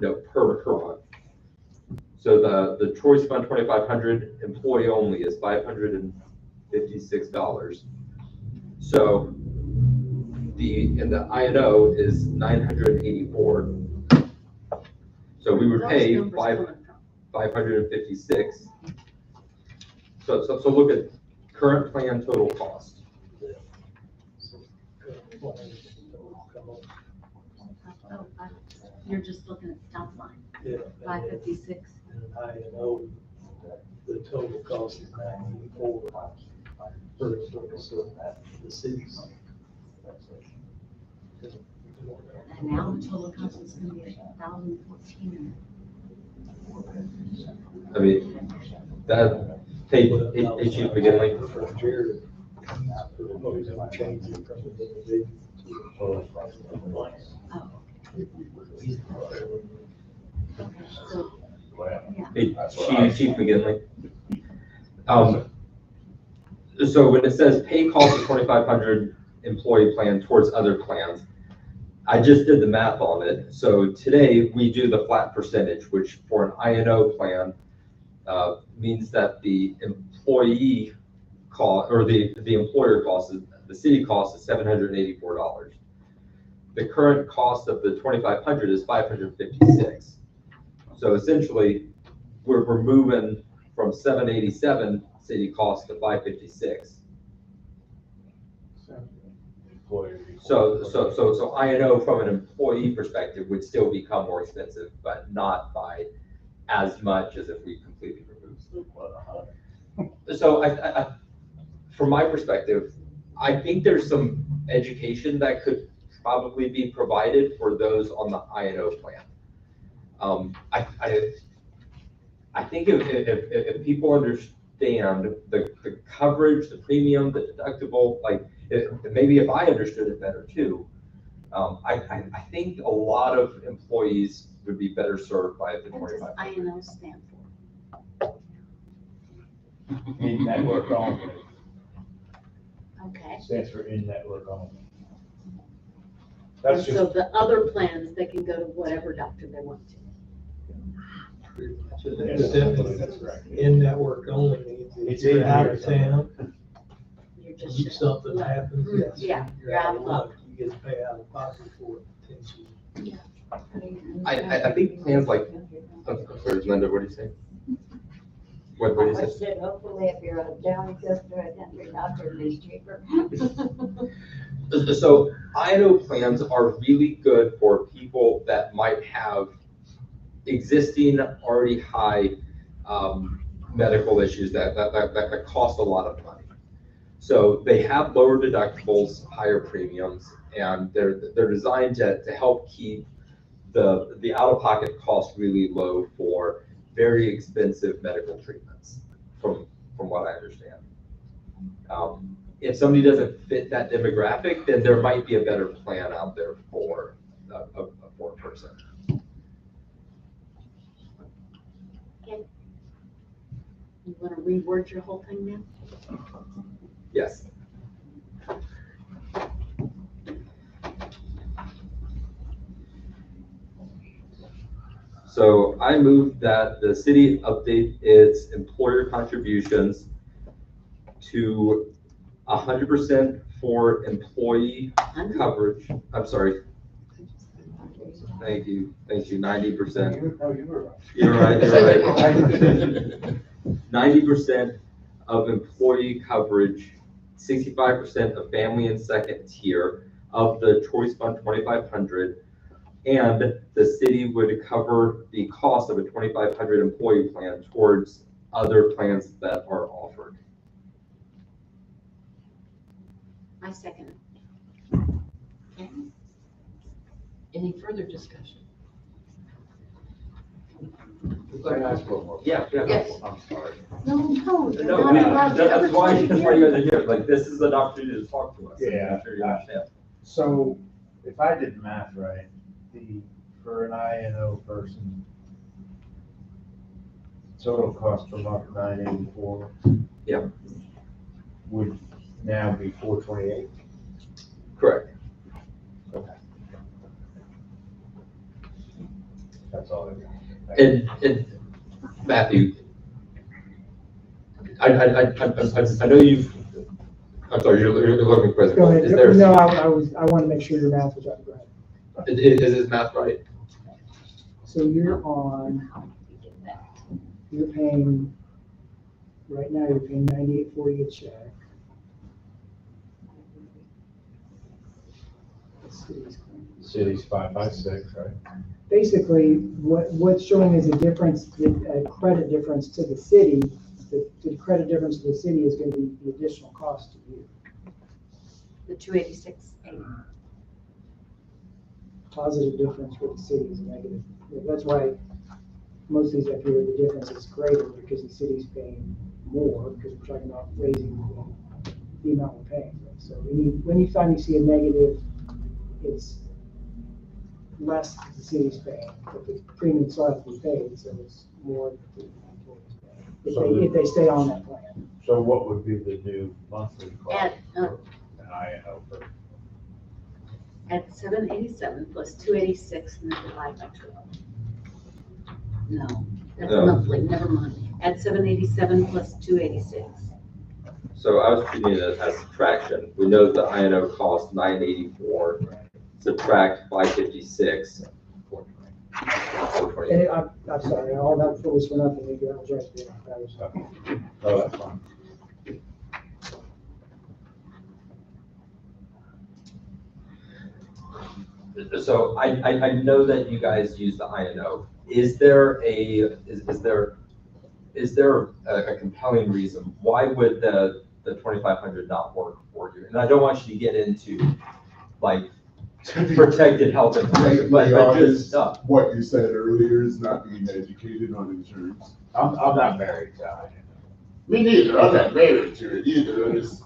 no, per month. So the Choice Fund 2,500 employee only is $556. So and the INO is 984. So we would pay 556. So look at current plan total cost. Oh, you're just looking at the top line, Yeah. 556. And I know the total cost is 94 for the cities. And now the total cost is gonna be 1,014. I mean, that, hey, Chief McGinley. From Jared. Changing from the individual to the So, Hey, Chief McGinley. So when it says pay cost of 2,500 employee plan towards other plans, I just did the math on it. So today we do the flat percentage, which for an INO plan means that the employee cost or the employer cost, the city cost is $784. The current cost of the 2,500 is 556. So essentially, we're moving from 787 city cost to 556. So INO from an employee perspective would still become more expensive, but not by as much as if we completely removed. So I from my perspective, I think there's some education that could probably be provided for those on the INO plan. I think if people understand the coverage, the premium, the deductible, like maybe if I understood it better too, I think a lot of employees would be better served by the what does 25. INO stand for? In-network only, Okay. stands for in-network only. That's And so just, the other plans, they can go to whatever doctor they want to. that's right. in-network only means if It's you're in out here of town, You're if just. something happens, Yeah, you're out of luck, you get to pay out of pocket for it potentially. I think plans like, I'm sorry, Linda, what do you say? What do you say? said, hopefully if you're out of town, you go to a country doctor, it's cheaper. So INO plans are really good for people that might have existing already high medical issues that cost a lot of money. So they have lower deductibles, higher premiums, and they're designed to help keep the out-of-pocket cost really low for very expensive medical treatments, from what I understand. If somebody doesn't fit that demographic, then there might be a better plan out there for a person. You want to reword your whole thing now? Yes. So I move that the city update its employer contributions to 100% for employee coverage. I'm sorry. Thank you, 90%. No, you were right. You're right. 90% of employee coverage, 65% of family and second tier of the Choice Fund 2500, and the city would cover the cost of a 2500 employee plan towards other plans that are offered. I second it. Okay. Any further discussion? Can I ask one more? Yeah. Yes. I'm sorry. No, No, you're not allowed to that's ever why talk you guys are here. Like, this is an opportunity to talk to us. Yeah. I'm sure you understand. So if I did the math right, for an INO person, total cost per month $984. Yep. Would now be $428. Correct. Okay. That's all I got. And Matthew, I know you've, I'm sorry, you're looking for. Go ahead. Is there, No, I want to make sure your math was right. Go ahead. is his math right? So you're paying, right now you're paying $98.40 a check. City's 556, right? Basically, what's showing is a difference, a credit difference to the city. The credit difference to the city is going to be the additional cost to you. The 286. Positive difference for the city is negative. That's why most of these up here, the difference is greater because the city's paying more because we're talking about raising the amount we're paying. So when you finally see a negative, it's less that the city's paying, but the premium still has to be paid, so it's more that the employees pay, if they stay on that plan. So what would be the new monthly cost At, for an INO person? At 787 plus 286 and then divide by 12. No, that's No. monthly, never mind. At 787 plus 286. So I was treating it as subtraction. We know the INO cost $984. Subtract 556. And I'm sorry, all that was for nothing, maybe I was right there. That was, Oh, that's fine. So I know that you guys use the INO. Is there a compelling reason? Why would the 2500 not work for you? And I don't want you to get into like protected health information, but just stuff. What you said earlier is not being educated on insurance. I'm not married to INO. Me neither, I'm not married to it either, it's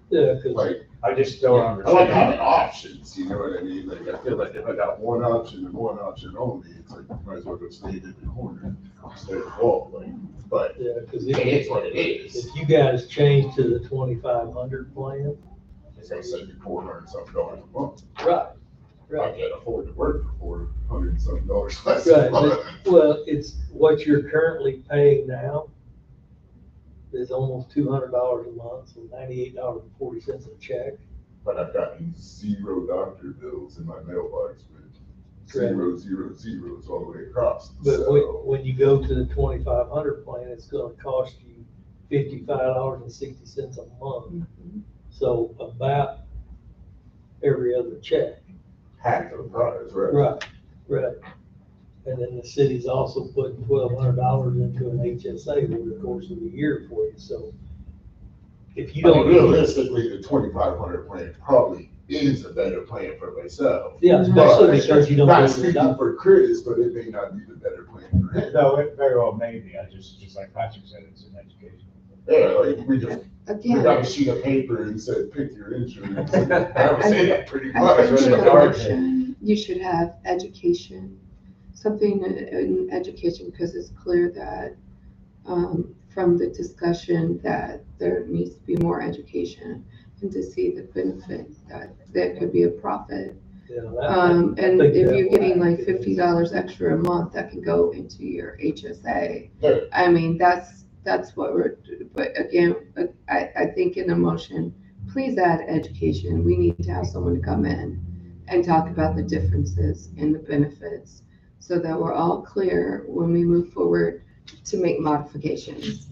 Yeah, 'cause like, I just don't I like having understand. options, you know what I mean? Like, I feel like if I got one option and one option only, it's like, might as well go stay in the corner, stay at the wall, like, but yeah, 'cause it is what it is. if you guys change to the 2500 plan, It's gonna save you $400 a month. right, I right. can't afford to work for $400 less Right, a month. well, it's what you're currently paying now is almost $200 a month, so $98.40 a check. But I've gotten 0 doctor bills in my mailbox with Correct. 0, 0, 0s all the way across. But So, when you go to the 2500 plan, it's gonna cost you $55.60 a month. So about every other check. half the price, right? Right, right. And then the city's also putting $1,200 into an HSA over the course of the year for you, so if you I mean, don't. realistically, the 2500 plan probably is a better plan for myself. Yeah, especially because you don't go Not to the speaking doctor. for Chris, but it may not be the better plan for him. No, it very well may be, just like Patrick said, it's an education. Yeah, like we just, we got a Again, sheet of paper and said, pick your insurance. I would I- say that pretty I much. think That's in what the the card motion, you should have education, something in education, because it's clear that, from the discussion that there needs to be more education and to see the benefit that there could be a profit. Yeah, And think if that you're will getting like happen. $50 extra a month, that can go into your HSA. Yeah. I mean, that's what but again, I think in the motion, please add education. We need to have someone to come in and talk about the differences and the benefits so that we're all clear when we move forward to make modifications.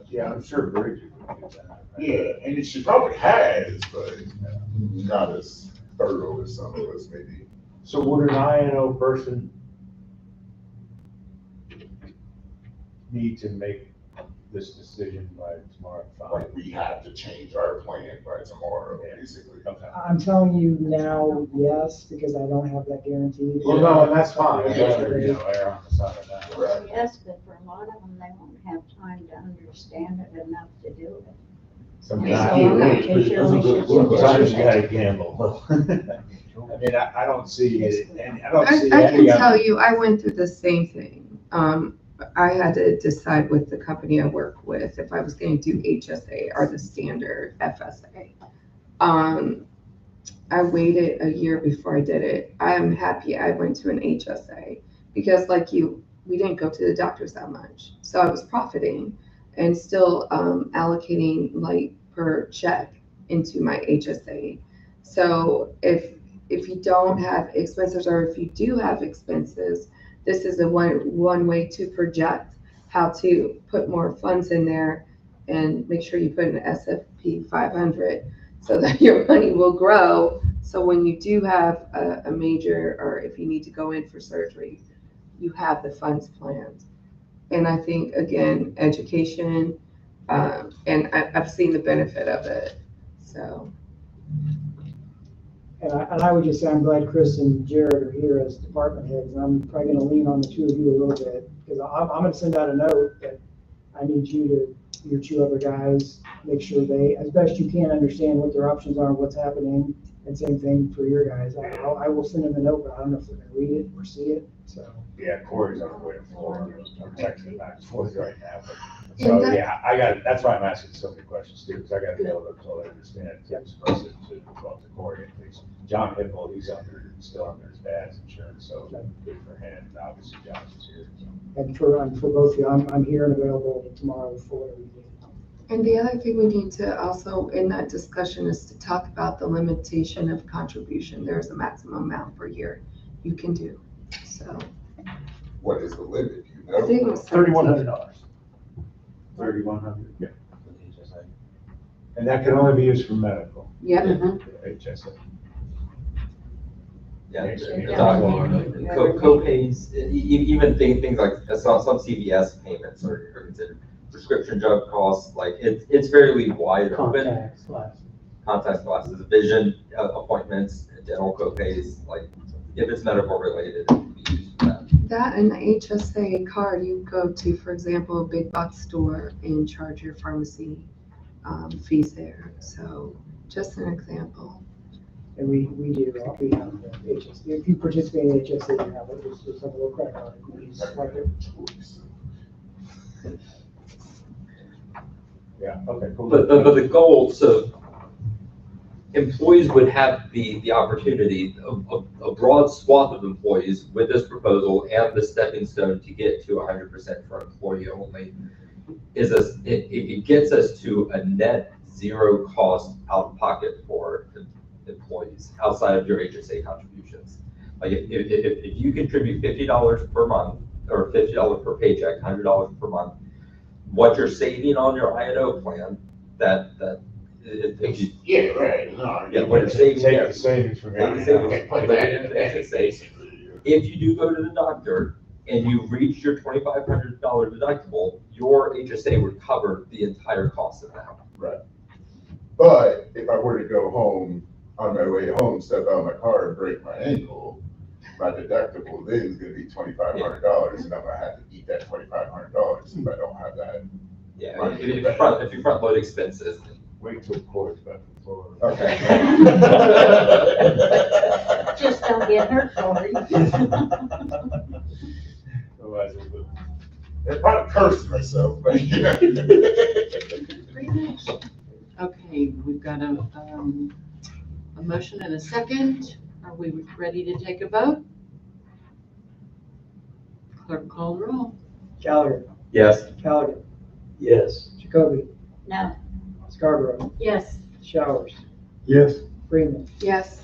Yeah, I'm sure Bridget would do that. Yeah, and she probably has, but not as thorough as some of us maybe. So would an INO person need to make this decision by tomorrow at 5? Like, we have to change our plan by tomorrow, basically. Okay. I'm telling you now, yes, because I don't have that guarantee. Well, no, and that's fine. I'd Yeah. rather, err on the side of that. Right. Yes, but for a lot of them, they won't have time to understand it enough to do it. Sometimes you gotta gamble. I mean, I don't see it, and I don't see I can any tell other. you, I went through the same thing. I had to decide with the company I work with if I was going to do HSA or the standard FSA. I waited a year before I did it. I am happy I went to an HSA because, like you, we didn't go to the doctors that much, so I was profiting and still allocating like per check into my HSA. So if you don't have expenses, or if you do have expenses, this is a one way to project how to put more funds in there and make sure you put an S&P 500 so that your money will grow. So when you do have a major, or if you need to go in for surgery, you have the funds planned. And I think, again, education, and I've seen the benefit of it, so. And I would just say, I'm glad Chris and Jared are here as department heads, and I'm probably gonna lean on the two of you a little bit, because I'm gonna send out a note that I need you to, your two other guys, make sure they, as best you can, understand what their options are, what's happening, and same thing for your guys. I will send them a note, but I don't know if they're gonna read it or see it, so. Yeah, Corey's on the way to Florida. I'm texting back and forth right now. But, And so, that- yeah, that's why I'm asking so many questions too, because I gotta be able to totally understand, to express it to Corey at least. John Hippel, he's still under his dad's insurance, so good for him. And obviously, John's is here. So. And for both of you, I'm here and available tomorrow for whatever you need. And the other thing we need to also, in that discussion, is to talk about the limitation of contribution. There's a maximum amount per year you can do, so. What is the limit, you I know? think it was $3,100. 3,100? Yeah. And that can only be used for medical, Yep, HSA. Yeah, Yeah. talking co-pays, even things like some CVS payments are considered prescription drug costs, like it's fairly wide open. Contacts, glasses. Contacts, glasses, vision appointments, dental co-pays, like if it's medical related, it can be used for that. that and the HSA card, you go to, for example, a big box store and charge your pharmacy fees there. So just an example. And we do, we have the HSA, if you participate in HSA, you have it, just have a little credit card. You just swipe it. Yeah, okay, cool. But the goal, so employees would have the opportunity, a broad swath of employees with this proposal and the stepping stone to get to 100% for employee only, it gets us to a net zero cost out of pocket for employees outside of your HSA contributions. Like if you contribute $50 per month or $50 per paycheck, $100 per month, what you're saving on your INO plan, if you, Yeah, right, no. yeah, what you're saving Take there. the savings from Take the that. savings, put that into the HSA. If you do go to the doctor and you reach your $2,500 deductible, your HSA would cover the entire cost of that. Right. But if I were to go home on my way home, step out of my car and break my ankle, my deductible then is gonna be $2,500, and I'm gonna have to eat that $2,500 if I don't have that. Yeah, if you front load expenses. Wait till the court's back to Florida. Okay. Just don't get hurt, Cory. Otherwise, it would. I'd probably curse myself, but yeah. Okay, we've got a motion and a second. Are we ready to take a vote? Clerk call the roll. Gallagher, Yes. Callaghan, Yes. Jacoby, No. Scarborough, Yes. Showers, Yes. Freeman. Yes.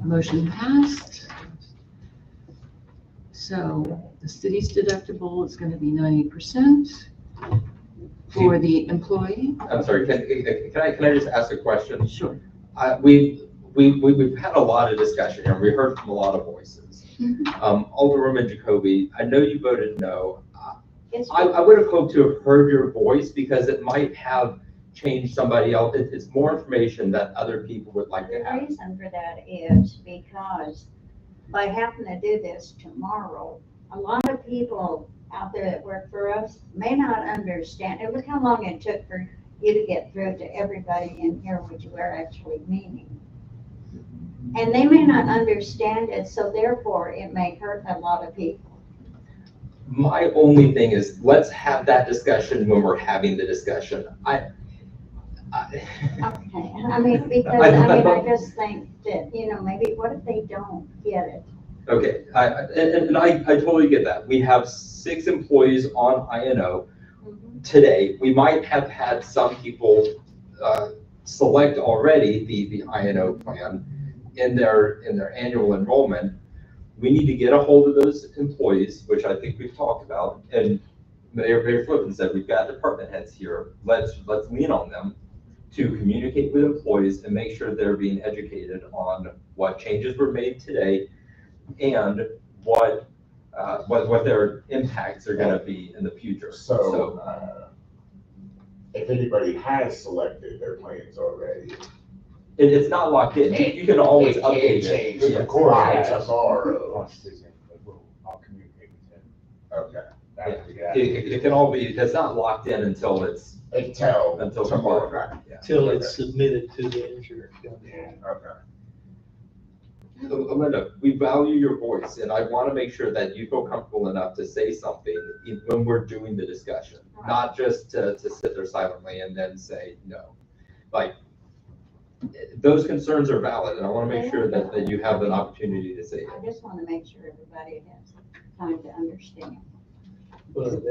Motion passed. So the city's deductible is going to be 90% for the employee. I'm sorry, can I just ask a question? Sure. We've had a lot of discussion and we heard from a lot of voices. Alderwoman Jacoby, I know you voted no. I would have hoped to have heard your voice because it might have changed somebody else. It's more information that other people would like to The have. reason for that is because by having to do this tomorrow, a lot of people out there that work for us may not understand. And look how long it took for you to get through to everybody in here what you were actually meaning. And they may not understand it, so therefore it may hurt a lot of people. My only thing is, let's have that discussion when we're having the discussion. Okay, I mean, because, I just think that, maybe what if they don't get it? Okay, I totally get that. We have 6 employees on INO today. We might have had some people select already the INO plan in their annual enrollment. We need to get a hold of those employees, which I think we've talked about. And Mayor Flippen said, we've got department heads here. Let's lean on them to communicate with employees and make sure they're being educated on what changes were made today and what their impacts are going to be in the future. So, if anybody has selected their plans already. It's not locked in. You can always update it. Yes. Of course, tomorrow. Once it's in, I'll communicate with him. Okay. After we get It can all be, it's not locked in until it's, Until tomorrow. tomorrow. Yeah. Till it's submitted to the insurance company. Okay. Linda, we value your voice and I want to make sure that you feel comfortable enough to say something when we're doing the discussion, not just to sit there silently and then say no. Like, those concerns are valid and I want to make sure that you have an opportunity to say it. I just want to make sure everybody has time to understand. But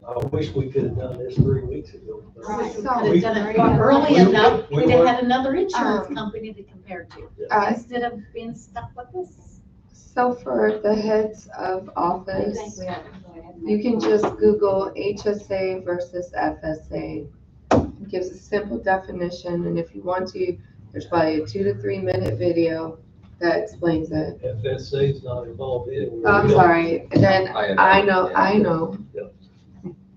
I wish we could have done this 3 weeks ago. Right. Could have done it early enough, we'd have had another insurance company to compare to, instead of being stuck with this. So for the heads of I office, think we have to go ahead and you make can sure. just Google HSA versus FSA. It gives a simple definition, and if you want to, there's probably a 2 to 3 minute video that explains it. FSA is not involved in it. Oh, I'm sorry, then I know. Yep.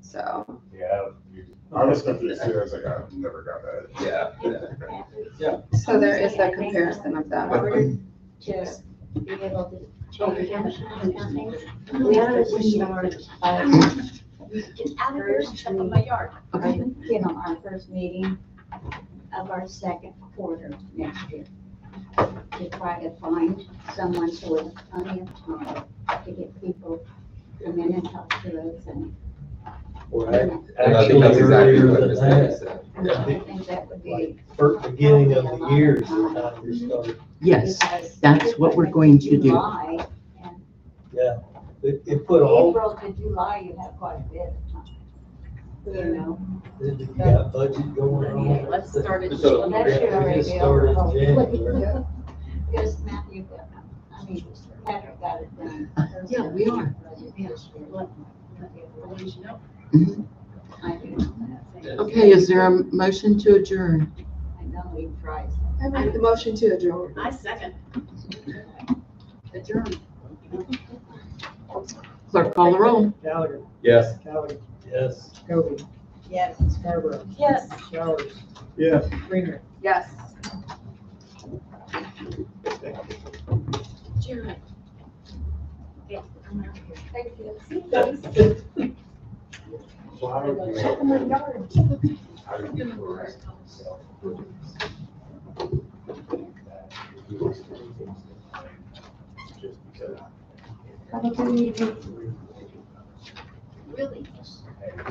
So, Yeah. I was confused too. I was like, I never got that. Yeah. so there is that comparison of that. In order to be able to change things, we have to start, Get out of here and step in my yard. our first meeting of our second quarter next year. To try to find someone so we have plenty of time to get people come in and talk to us and. Or And I think actually that's exactly earlier what than Ms. Davis that. said. I think that would be. First beginning of the year is the time we start. Yes, because that's what we're going to do. July, and Yeah, it put all, April to July, you have quite a bit of time. you got budget going on. Let's start it. So- Well, that should We already just be started in over. January. Because Matthew, Patrick got it done. Yeah, we are. I do. Okay, is there a motion to adjourn? I know he tries. I make the motion to adjourn. I second. Adjourn. Clerk call the roll. Gallagher, Yes. Callaghan, Yes. Jacoby, Yes. Scarborough, Yes. Showers, Yes. Greener. Yes. Jared. Okay, I'm out here. Thank you. See you guys. So how do you, Check my yard. how do you correct yourself? Just because. Have a good evening. Really? I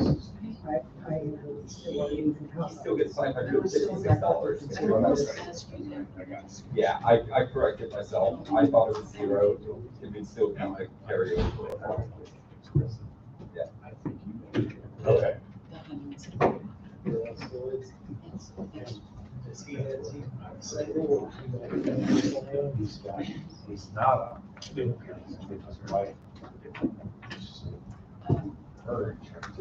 still want to use the house. Still gets $556. Yeah, I corrected myself. I thought it was 0. It would still count a carryover. Yeah. Okay. He's not a. His wife. Her insurance.